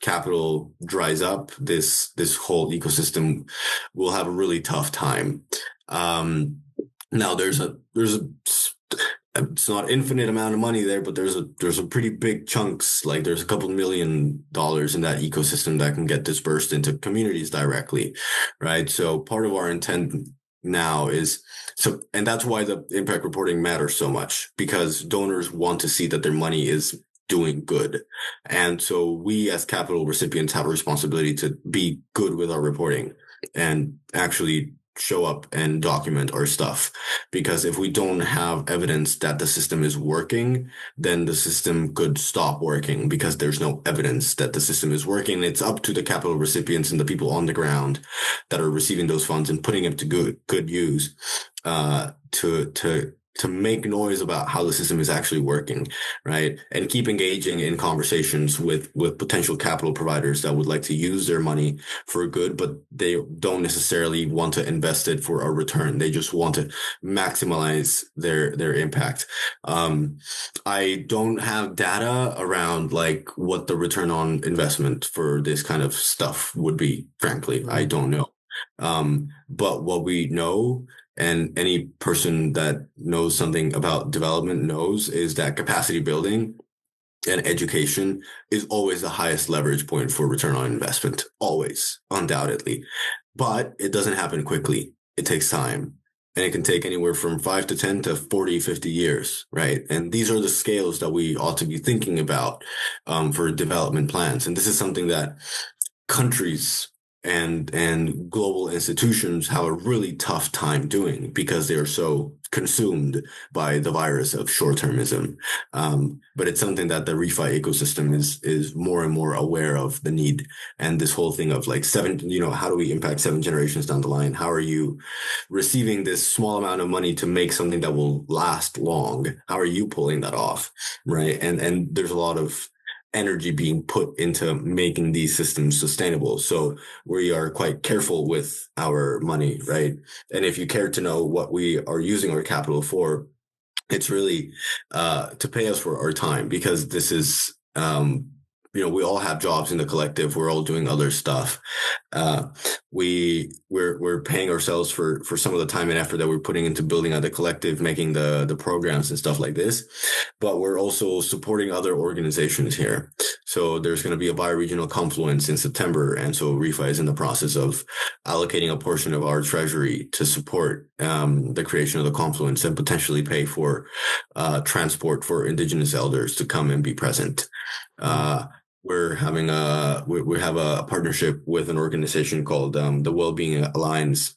capital dries up, this whole ecosystem will have a really tough time. Now there's a it's not infinite amount of money there, but there's a pretty big chunks. Like there's a couple $1 million in that ecosystem that can get dispersed into communities directly, right? So part of our intent now is and that's why the impact reporting matters so much, because donors want to see that their money is doing good. And so we as capital recipients have a responsibility to be good with our reporting and actually show up and document our stuff. Because if we don't have evidence that the system is working, then the system could stop working, because there's no evidence that the system is working. It's up to the capital recipients and the people on the ground that are receiving those funds and putting them to good use, to make noise about how the system is actually working, right? And keep engaging in conversations with potential capital providers that would like to use their money for good, but they don't necessarily want to invest it for a return. They just want to maximize their impact. I don't have data around like what the return on investment for this kind of stuff would be. Frankly, I don't know. But what we know, and any person that knows something about development knows, is that capacity building and education is always the highest leverage point for return on investment. Always, undoubtedly. But it doesn't happen quickly. It takes time. And it can take anywhere from 5 to 10 to 40, 50 years, right? And these are the scales that we ought to be thinking about for development plans. And this is something that countries and global institutions have a really tough time doing, because they are so consumed by the virus of short-termism. But it's something that the ReFi ecosystem is more and more aware of the need. And this whole thing of like how do we impact 7 generations down the line? How are you receiving this small amount of money to make something that will last long? How are you pulling that off? Right. And there's a lot of energy being put into making these systems sustainable. So we are quite careful with our money, right? And if you care to know what we are using our capital for, it's really to pay us for our time, because this is we all have jobs in the collective. We're all doing other stuff. We're paying ourselves for some of the time and effort that we're putting into building out the collective, making the programs and stuff like this. But we're also supporting other organizations here. So there's going to be a bioregional confluence in September. And so ReFi is in the process of allocating a portion of our treasury to support the creation of the confluence and potentially pay for transport for indigenous elders to come and be present. We have a partnership with an organization called the Wellbeing Alliance.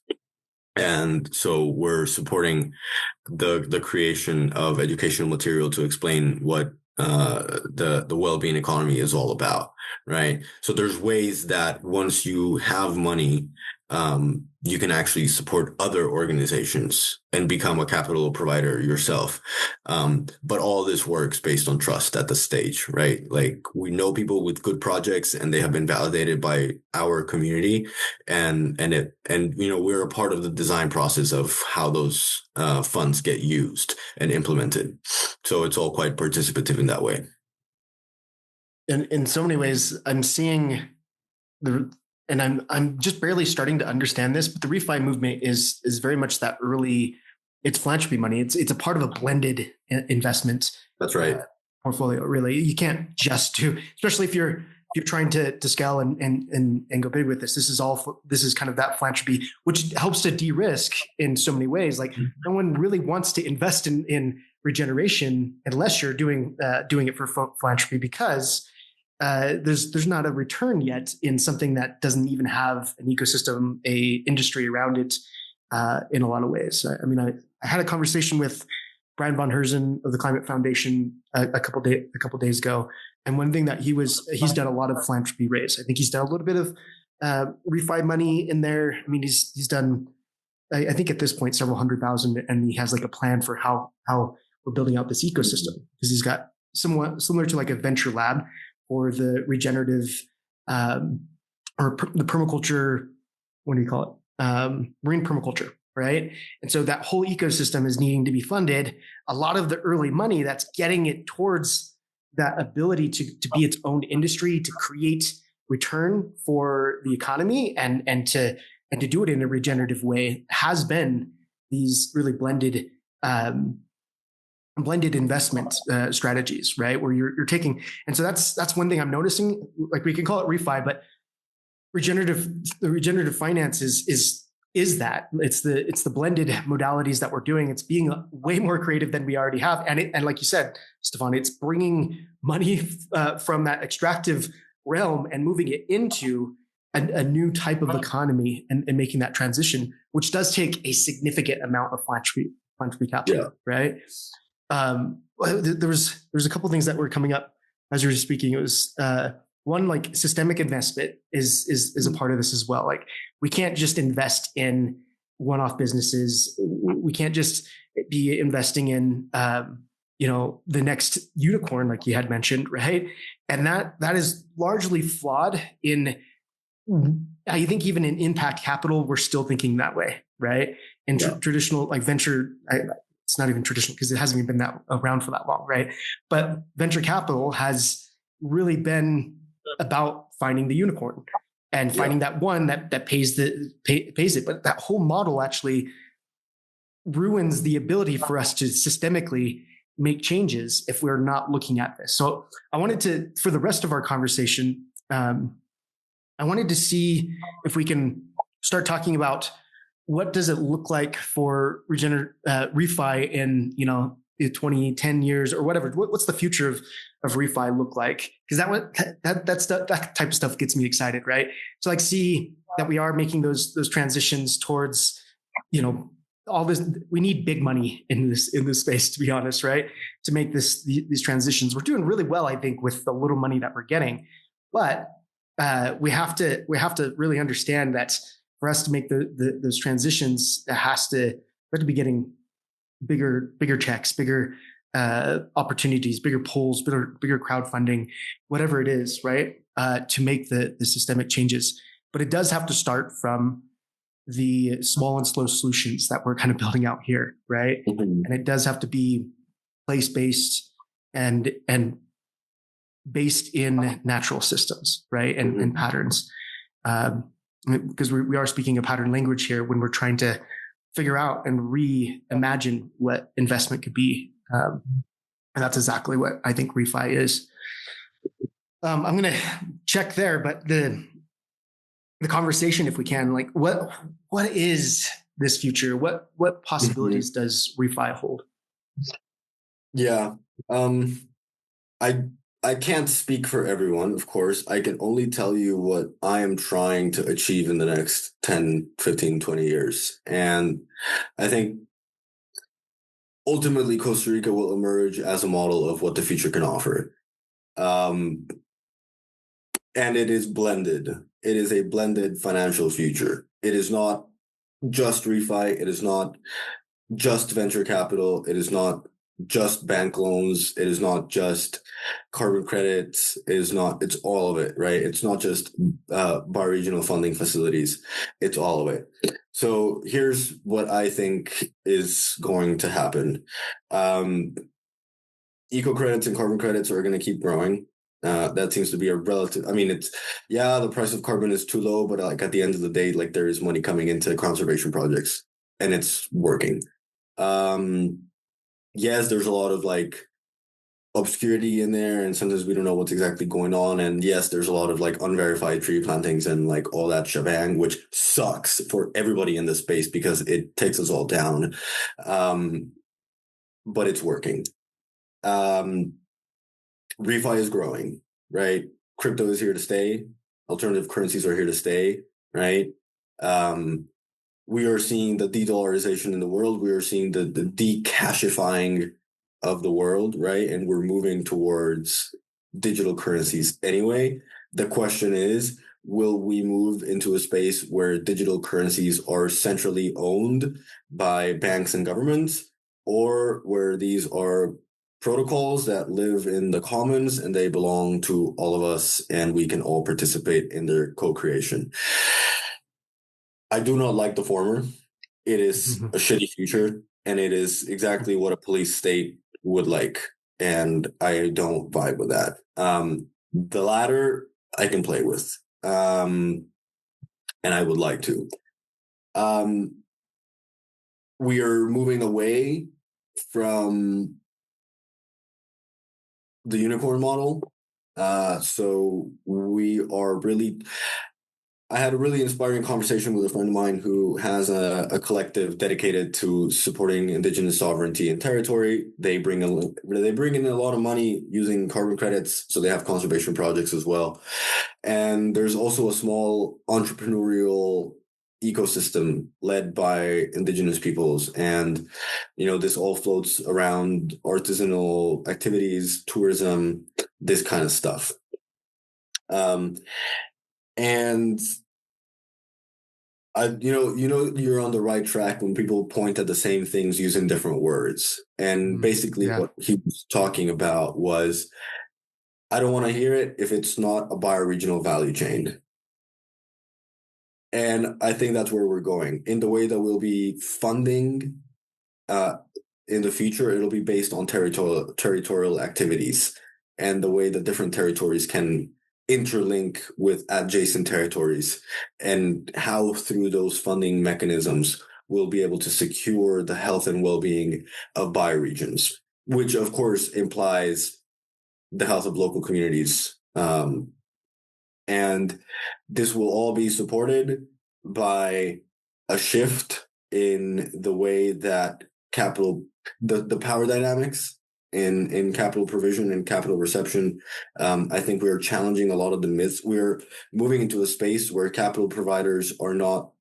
And so we're supporting the creation of educational material to explain what the well-being economy is all about, right? So there's ways that once you have money, you can actually support other organizations and become a capital provider yourself. But all this works based on trust at the stage, right? Like we know people with good projects and they have been validated by our community and we're a part of the design process of how those funds get used and implemented. So it's all quite participative in that way. And in so many ways, I'm seeing and I'm just barely starting to understand this, but the ReFi movement is very much that early. It's philanthropy money. It's a part of a blended investment. That's right. Portfolio. Really, you can't just do, especially if you're trying to scale and go big with this. This is kind of that philanthropy, which helps to de-risk in so many ways. Like no one really wants to invest in regeneration unless you're doing it for philanthropy, because there's not a return yet in something that doesn't even have an ecosystem, a industry around it, in a lot of ways. I mean, I had a conversation with Brian von Herzen of the Climate Foundation a couple days ago, and one thing that he's done a lot of philanthropy raise. I think he's done a little bit of ReFi money in there. I mean, he's done, I think at this point, several $100,000, and he has like a plan for how we're building out this ecosystem, because he's got somewhat similar to like a venture lab or the regenerative or the permaculture. What do you call it? Marine permaculture, right? And so that whole ecosystem is needing to be funded. A lot of the early money that's getting it towards that ability to be its own industry, to create return for the economy and to do it in a regenerative way has been these really blended investment strategies, right? Where you're taking, and so that's one thing I'm noticing. Like we can call it ReFi, but regenerative finance is that it's the blended modalities that we're doing. It's being way more creative than we already have, and like you said, Stefan, it's bringing money from that extractive realm and moving it into a new type of economy and making that transition, which does take a significant amount of philanthropy capital, right? There was a couple of things that were coming up as you were speaking. It was one, like systemic investment is a part of this as well. Like we can't just invest in one-off businesses. We can't just be investing in the next unicorn, like you had mentioned, right? And that is largely flawed in. I think even in impact capital, we're still thinking that way, right? In traditional like venture. It's not even traditional because it hasn't even been around for that long, right? But venture capital has really been about finding the unicorn and finding that one that pays it. But that whole model actually ruins the ability for us to systemically make changes if we're not looking at this. So I wanted to, for the rest of our conversation, I wanted to see if we can start talking about what does it look like for ReFi in 10 years or whatever. What's the future of ReFi look like? Because that type of stuff gets me excited, right? So like see that we are making those transitions towards all this. We need big money in this space, to be honest, right? To make these transitions. We're doing really well, I think, with the little money that we're getting, but we have to really understand that for us to make those transitions, we have to be getting bigger checks, bigger opportunities, bigger pools, bigger crowdfunding, whatever it is, right? To make the systemic changes. But it does have to start from the small and slow solutions that we're kind of building out here, right? Mm-hmm. And it does have to be place-based and based in natural systems, right? And patterns. Because we are speaking a pattern language here when we're trying to figure out and reimagine what investment could be. And that's exactly what I think ReFi is. I'm going to check there, but the conversation, if we can, like what is this future? What possibilities does ReFi hold? Yeah. I can't speak for everyone, of course. I can only tell you what I am trying to achieve in the next 10, 15, 20 years. And I think ultimately Costa Rica will emerge as a model of what the future can offer. And it is blended. It is a blended financial future. It is not just ReFi. It is not just venture capital. It is not just bank loans. It is not just carbon credits. It's all of it, right? It's not just bioregional funding facilities. It's all of it. So here's what I think is going to happen. Eco credits and carbon credits are going to keep growing. That seems to be a relative. The price of carbon is too low, but like at the end of the day, like there is money coming into conservation projects and it's working. Yes, there's a lot of like obscurity in there, and sometimes we don't know what's exactly going on. And yes, there's a lot of like unverified tree plantings and like all that shebang, which sucks for everybody in this space because it takes us all down. But it's working. ReFi is growing, right? Crypto is here to stay. Alternative currencies are here to stay, right? We are seeing the de-dollarization in the world. We are seeing the de-cashifying of the world, right? And we're moving towards digital currencies anyway. The question is, will we move into a space where digital currencies are centrally owned by banks and governments, or where these are protocols that live in the commons and they belong to all of us and we can all participate in their co-creation? I do not like the former. It is a shitty future, and it is exactly what a police state would like. And I don't vibe with that. The latter I can play with. And I would like to. We are moving away from the unicorn model. So we are really... I had a really inspiring conversation with a friend of mine who has a collective dedicated to supporting indigenous sovereignty and territory. They bring in a lot of money using carbon credits, so they have conservation projects as well. And there's also a small entrepreneurial ecosystem led by indigenous peoples, and this all floats around artisanal activities, tourism, this kind of stuff. And you're on the right track when people point at the same things using different words. And basically what he was talking about was, I don't want to hear it if it's not a bioregional value chain. And I think that's where we're going. In the way that we'll be funding in the future, it'll be based on territorial activities and the way that different territories can interlink with adjacent territories, and how through those funding mechanisms we'll be able to secure the health and well-being of bioregions, which of course implies the health of local communities. And this will all be supported by a shift in the way that capital, the power dynamics in capital provision and capital reception. I think we're challenging a lot of the myths. We're moving into a space where capital providers are not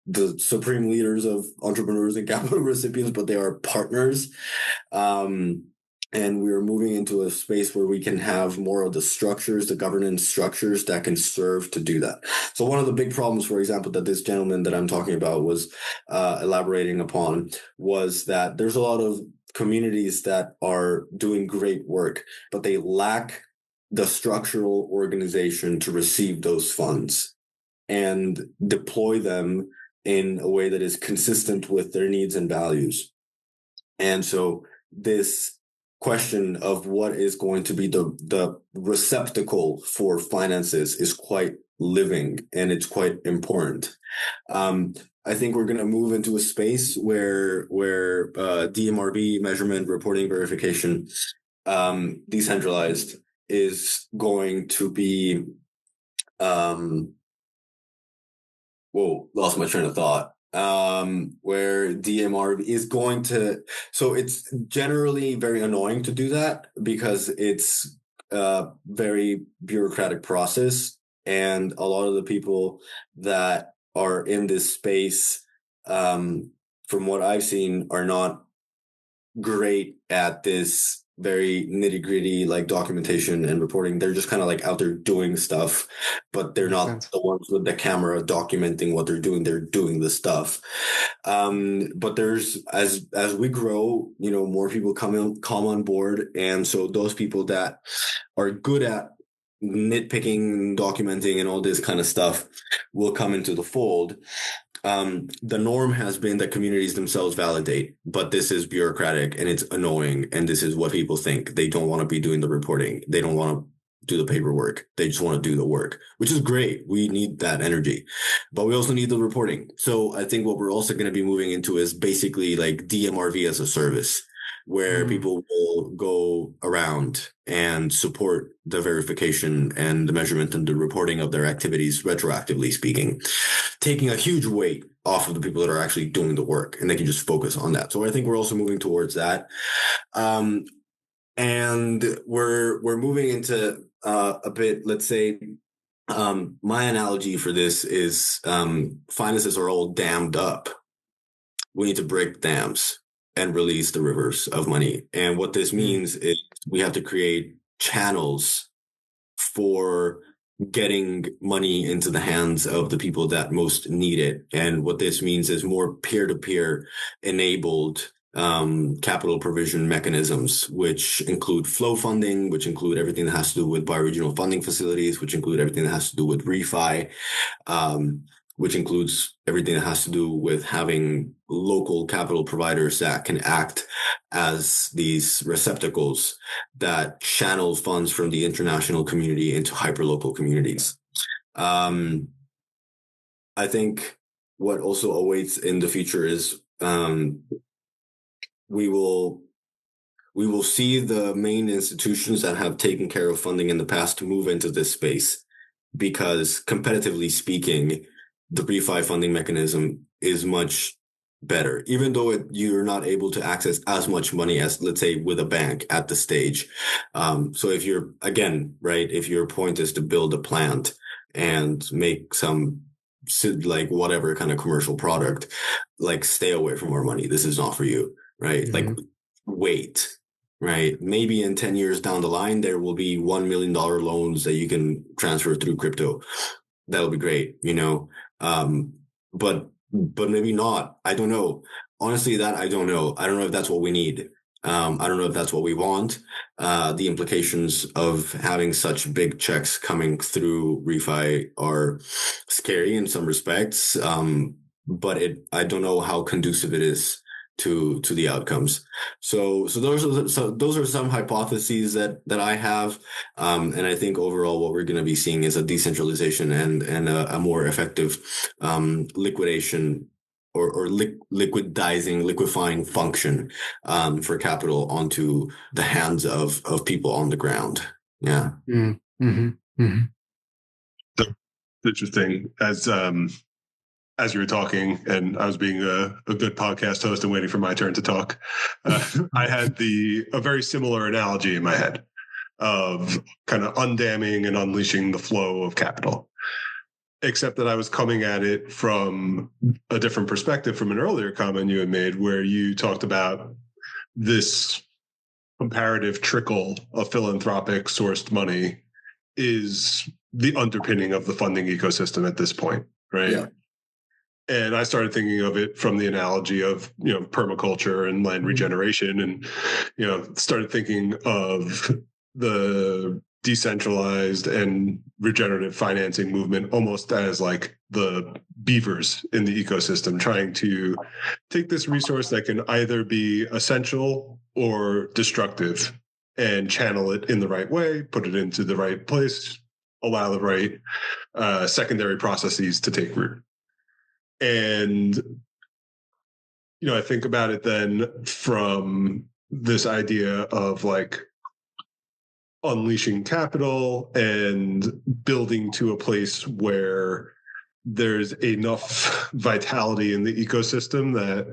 the supreme leaders of entrepreneurs and capital recipients, but they are partners. And we're moving into a space where we can have more of the structures, the governance structures that can serve to do that. So one of the big problems, for example, that this gentleman that I'm talking about was elaborating upon was that there's a lot of communities that are doing great work, but they lack the structural organization to receive those funds and deploy them in a way that is consistent with their needs and values. And so this question of what is going to be the receptacle for finances is quite living, and it's quite important. I think we're going to move into a space where DMRV, measurement, reporting, verification, decentralized, is going to be lost my train of thought. Where DMRV is going to, so it's generally very annoying to do that because it's a very bureaucratic process, and a lot of the people that are in this space, from what I've seen, are not great at this very nitty-gritty like documentation and reporting. They're just kind of like out there doing stuff, but they're not the ones with the camera documenting what they're doing. They're doing the stuff. But there's, as we grow, more people come on board, and so those people that are good at nitpicking, documenting, and all this kind of stuff will come into the fold. The norm has been that communities themselves validate, but this is bureaucratic and it's annoying. And this is what people think. They don't want to be doing the reporting. They don't want to do the paperwork. They just want to do the work, which is great. We need that energy, but we also need the reporting. So I think what we're also going to be moving into is basically like DMRV as a service, where people will go around and support the verification and the measurement and the reporting of their activities, retroactively speaking, taking a huge weight off of the people that are actually doing the work, and they can just focus on that. So I think we're also moving towards that. And we're moving into a bit, let's say, my analogy for this is finances are all dammed up. We need to break dams and release the rivers of money. And what this means is we have to create channels for getting money into the hands of the people that most need it. And what this means is more peer-to-peer enabled capital provision mechanisms, which include flow funding, which include everything that has to do with bioregional funding facilities, which include everything that has to do with ReFi, which includes everything that has to do with having local capital providers that can act as these receptacles that channel funds from the international community into hyperlocal communities. I think what also awaits in the future is we will see the main institutions that have taken care of funding in the past to move into this space, because competitively speaking, the ReFi funding mechanism is much better, even though you're not able to access as much money as, let's say, with a bank at the stage. So if you're, again, right, if your point is to build a plant and make some like whatever kind of commercial product, like stay away from our money. This is not for you, right? Like wait, right? Maybe in 10 years down the line, there will be $1 million loans that you can transfer through crypto. That'll be great, but maybe not. I don't know. Honestly, I don't know. I don't know if that's what we need. I don't know if that's what we want. The implications of having such big checks coming through ReFi are scary in some respects. But I don't know how conducive it is to the outcomes. So those are some hypotheses that I have. And I think overall what we're going to be seeing is a decentralization and a more effective liquidation or liquefying function for capital onto the hands of people on the ground. Yeah. Mm-hmm. Mm-hmm. Interesting. As you were talking, and I was being a good podcast host and waiting for my turn to talk, I had a very similar analogy in my head of kind of undamming and unleashing the flow of capital, except that I was coming at it from a different perspective from an earlier comment you had made, where you talked about this comparative trickle of philanthropic sourced money is the underpinning of the funding ecosystem at this point, right? Yeah. And I started thinking of it from the analogy of, permaculture and land regeneration, and, started thinking of the decentralized and regenerative financing movement almost as like the beavers in the ecosystem, trying to take this resource that can either be essential or destructive and channel it in the right way, put it into the right place, allow the right secondary processes to take root. And, I think about it then from this idea of like unleashing capital and building to a place where there's enough vitality in the ecosystem that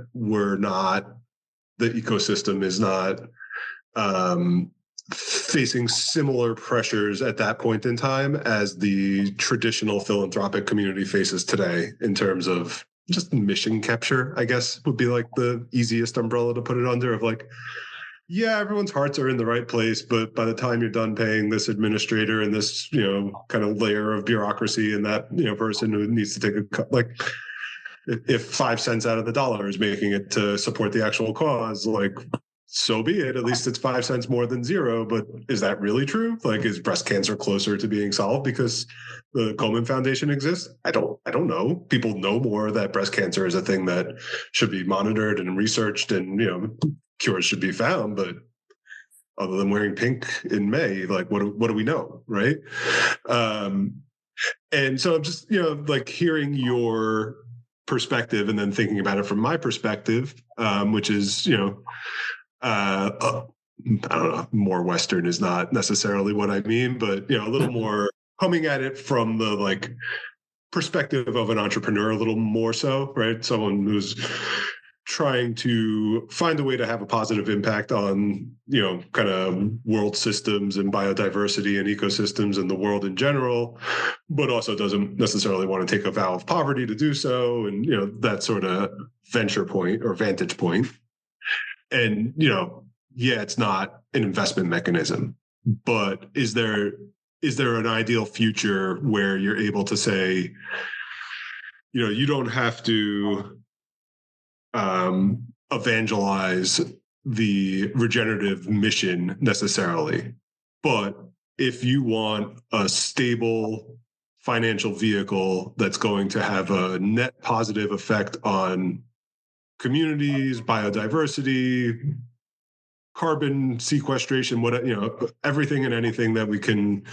the ecosystem is not facing similar pressures at that point in time as the traditional philanthropic community faces today, in terms of just mission capture, I guess would be like the easiest umbrella to put it under, of like, yeah, everyone's hearts are in the right place, but by the time you're done paying this administrator and this, kind of layer of bureaucracy and that, person who needs to take a cut, like if 5 cents out of the dollar is making it to support the actual cause, like, so be it. At least it's 5 cents more than zero. But is that really true? Like, is breast cancer closer to being solved because the Komen Foundation exists? I don't know. People know more that breast cancer is a thing that should be monitored and researched, and cures should be found. But other than wearing pink in May, like what do we know, right? And so I'm just like hearing your perspective and then thinking about it from my perspective, which is I don't know, more Western is not necessarily what I mean, but a little more coming at it from the like perspective of an entrepreneur, a little more so, right? Someone who's trying to find a way to have a positive impact on, kind of world systems and biodiversity and ecosystems and the world in general, but also doesn't necessarily want to take a vow of poverty to do so. And, that sort of venture point or vantage point. And, it's not an investment mechanism, but is there an ideal future where you're able to say, you don't have to evangelize the regenerative mission necessarily, but if you want a stable financial vehicle that's going to have a net positive effect on communities, biodiversity, carbon sequestration, everything and anything that we can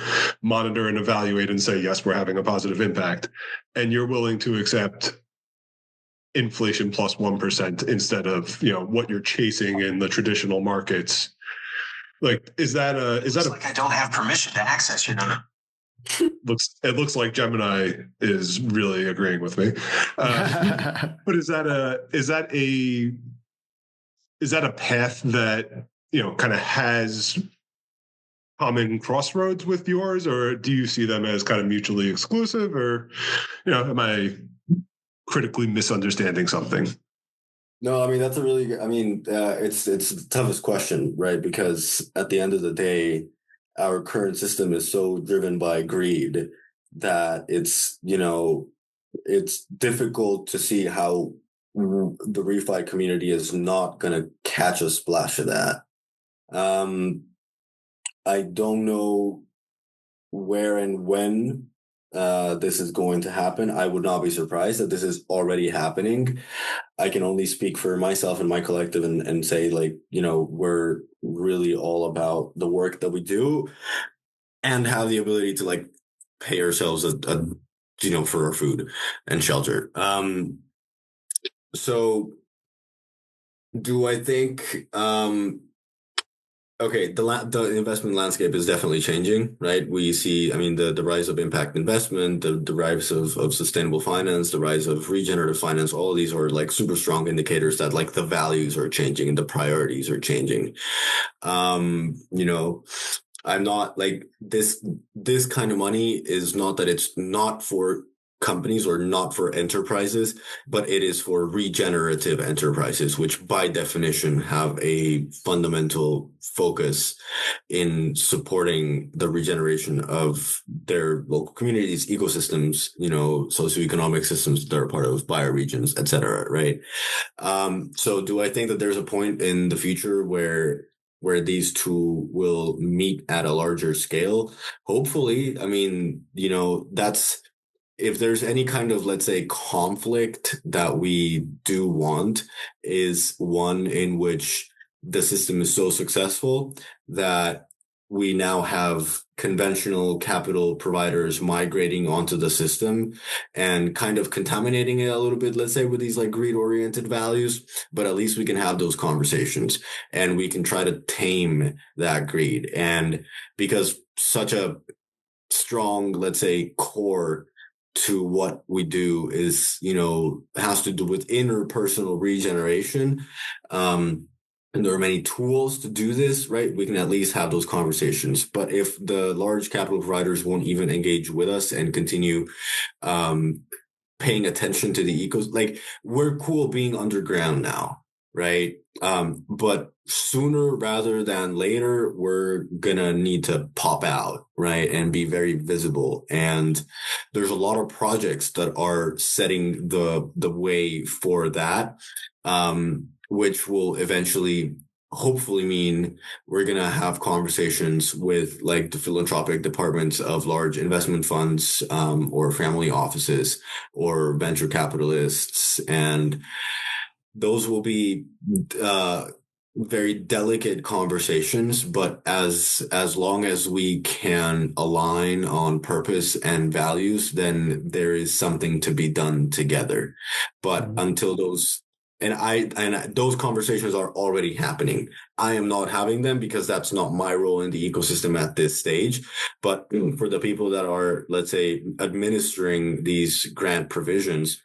monitor and evaluate and say, yes, we're having a positive impact, and you're willing to accept inflation plus 1% instead of what you're chasing in the traditional markets, like is that like I don't have permission to access your number. It looks like Gemini is really agreeing with me, but is that a path that kind of has common crossroads with yours, or do you see them as kind of mutually exclusive, or am I critically misunderstanding something? No, I mean, that's it's the toughest question, right? Because at the end of the day, our current system is so driven by greed that it's difficult to see how the ReFi community is not going to catch a splash of that. I don't know where and when this is going to happen. I would not be surprised that this is already happening. I can only speak for myself and my collective and say, like, we're really all about the work that we do and have the ability to like pay ourselves for our food and shelter. So do I think, okay, the investment landscape is definitely changing, right? We see, the rise of impact investment, the rise of sustainable finance, the rise of regenerative finance. All of these are like super strong indicators that like the values are changing and the priorities are changing. I'm not like this kind of money is not that it's not for companies or not for enterprises, but it is for regenerative enterprises, which by definition have a fundamental focus in supporting the regeneration of their local communities, ecosystems, socioeconomic systems that are part of bioregions, et cetera, right? So do I think that there's a point in the future where where these two will meet at a larger scale. Hopefully, I mean, that's, if there's any kind of, let's say, conflict that we do want, is one in which the system is so successful that we now have conventional capital providers migrating onto the system and kind of contaminating it a little bit, let's say, with these like greed-oriented values. But at least we can have those conversations and we can try to tame that greed. And because such a strong, let's say, core to what we do is, has to do with interpersonal regeneration. And there are many tools to do this, right? We can at least have those conversations. But if the large capital providers won't even engage with us and continue paying attention to the ecos, like, we're cool being underground now, right? But sooner rather than later, we're gonna need to pop out, right? And be very visible. And there's a lot of projects that are setting the way for that, which will eventually hopefully mean we're going to have conversations with like the philanthropic departments of large investment funds, or family offices or venture capitalists. And those will be very delicate conversations, but as long as we can align on purpose and values, then there is something to be done together. But until those, and those conversations are already happening. I am not having them because that's not my role in the ecosystem at this stage. But for the people that are, let's say, administering these grant provisions,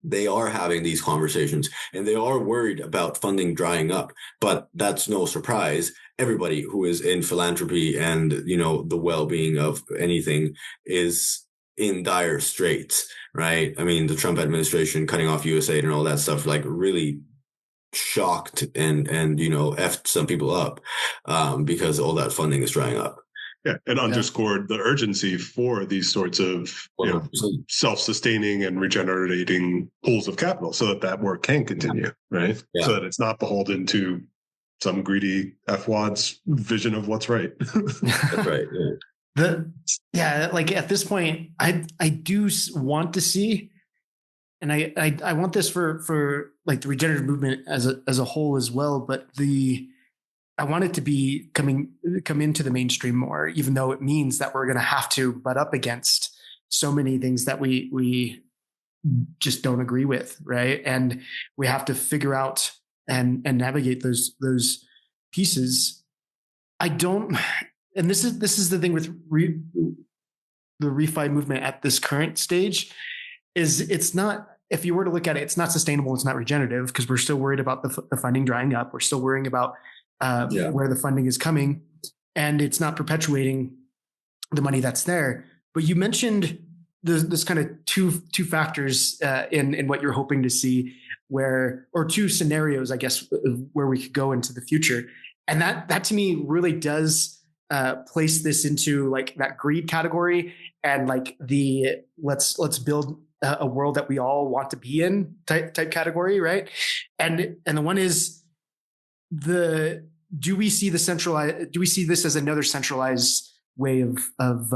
they are having these conversations and they are worried about funding drying up. But that's no surprise. Everybody who is in philanthropy and, the well-being of anything is in dire straits, right? I mean, the Trump administration cutting off USAID and all that stuff, like, really shocked and effed some people up, because all that funding is drying up. Yeah, and underscored the urgency for these sorts of self-sustaining and regenerating pools of capital, so that work can continue, right? Yeah. So that it's not beholden to some greedy FWAD's vision of what's right. That's right. Yeah. Like at this point, I do want to see, and I want this for like the regenerative movement as a whole as well, but I want it to be come into the mainstream more, even though it means that we're going to have to butt up against so many things that we just don't agree with, right? And we have to figure out and navigate those pieces. And this is the thing with the ReFi movement at this current stage, is it's not, if you were to look at it, it's not sustainable, it's not regenerative, because we're still worried about the funding drying up. We're still worrying about where the funding is coming, and it's not perpetuating the money that's there. But you mentioned this kind of two factors in what you're hoping to see, or two scenarios, I guess, where we could go into the future. And that to me really does place this into like that greed category, and like the let's build a world that we all want to be in type category, right? And the one is do we see this as another centralized way of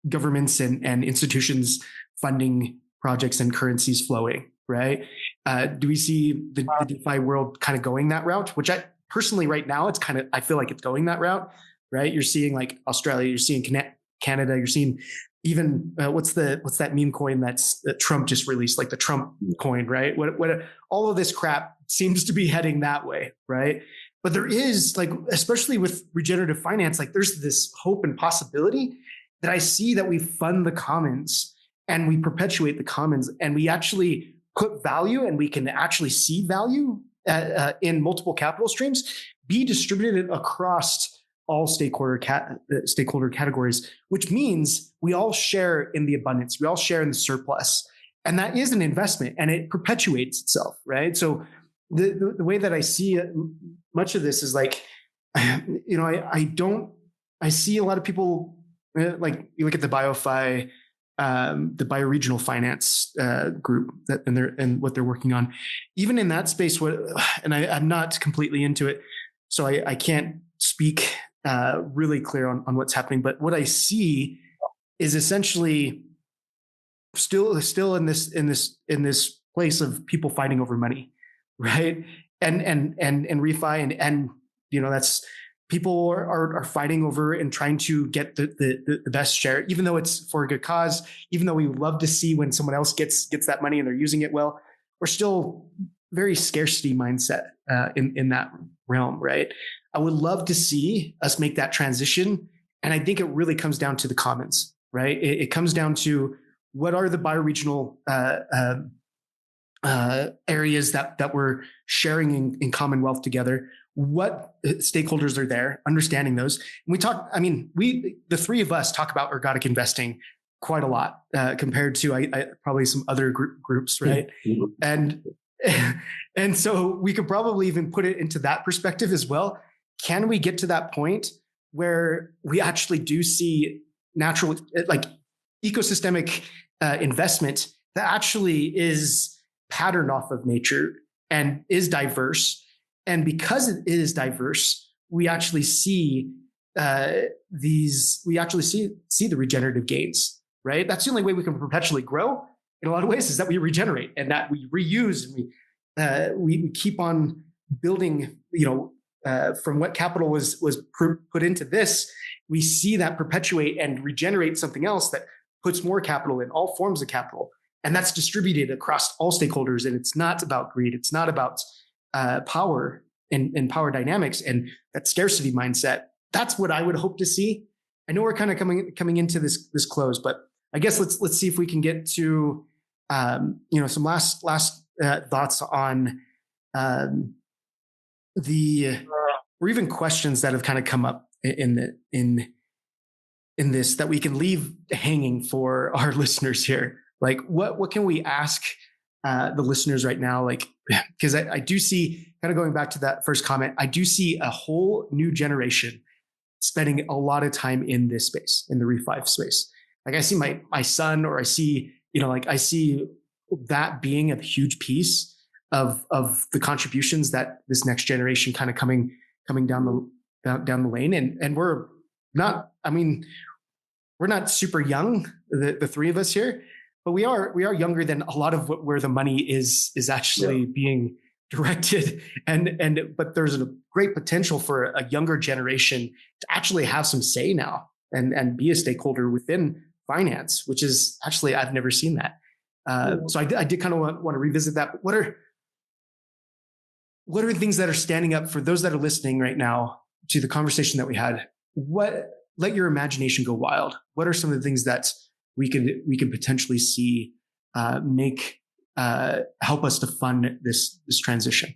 governments and institutions funding projects and currencies flowing, right? Do we see the DeFi world kind of going that route? Which I personally, right now, I feel like it's going that route, right? You're seeing like Australia, you're seeing Canada, you're seeing even what's that meme coin that Trump just released, like the Trump coin, right? What all of this crap seems to be heading that way, right? But there is, like, especially with regenerative finance, like there's this hope and possibility that I see that we fund the commons and we perpetuate the commons, and we actually put value, and we can actually see value in multiple capital streams be distributed across all stakeholder categories, which means we all share in the abundance, we all share in the surplus, and that is an investment, and it perpetuates itself, right? So the way that I see it, much of this is like, I see a lot of people, like you look at the BioFi the bioregional finance group and what they're working on. Even in that space, I'm not completely into it, so I can't speak really clear on what's happening. But what I see is essentially still in this place of people fighting over money, right? And ReFi and that's people are fighting over and trying to get the best share, even though it's for a good cause, even though we would love to see when someone else gets that money and they're using it well. We're still very scarcity mindset in that realm, right? I would love to see us make that transition. And I think it really comes down to the commons, right? It comes down to what are the bioregional areas that we're sharing in commonwealth together. What stakeholders are there, understanding those. And the three of us talk about ergodic investing quite a lot compared to I probably some other groups, right? And so we could probably even put it into that perspective as well. Can we get to that point where we actually do see natural, like ecosystemic investment that actually is patterned off of nature and is diverse? And because it is diverse, we actually see the regenerative gains, right? That's the only way we can perpetually grow in a lot of ways, is that we regenerate and that we reuse and we keep on building, from what capital was put into this, we see that perpetuate and regenerate something else that puts more capital in all forms of capital. And that's distributed across all stakeholders. And it's not about greed. It's not about power and power dynamics and that scarcity mindset. That's what I would hope to see. I know we're kind of coming into this close, but I guess let's see if we can get to some last thoughts on or even questions that have kind of come up in this that we can leave hanging for our listeners here. Like what can we ask the listeners right now? Like, because I do see, kind of going back to that first comment, I do see a whole new generation spending a lot of time in this space, in the ReFi space. Like I see my son, or I see, I see that being a huge piece of the contributions that this next generation kind of coming down the lane. And we're not super young, the three of us here, but we are younger than a lot of where the money is actually being directed. But there's a great potential for a younger generation to actually have some say now and be a stakeholder within finance, which is actually, I've never seen that. So I did kind of want to revisit that. But what are things that are standing up for those that are listening right now to the conversation that we had? Let your imagination go wild. What are some of the things that we could potentially see help us to fund this transition?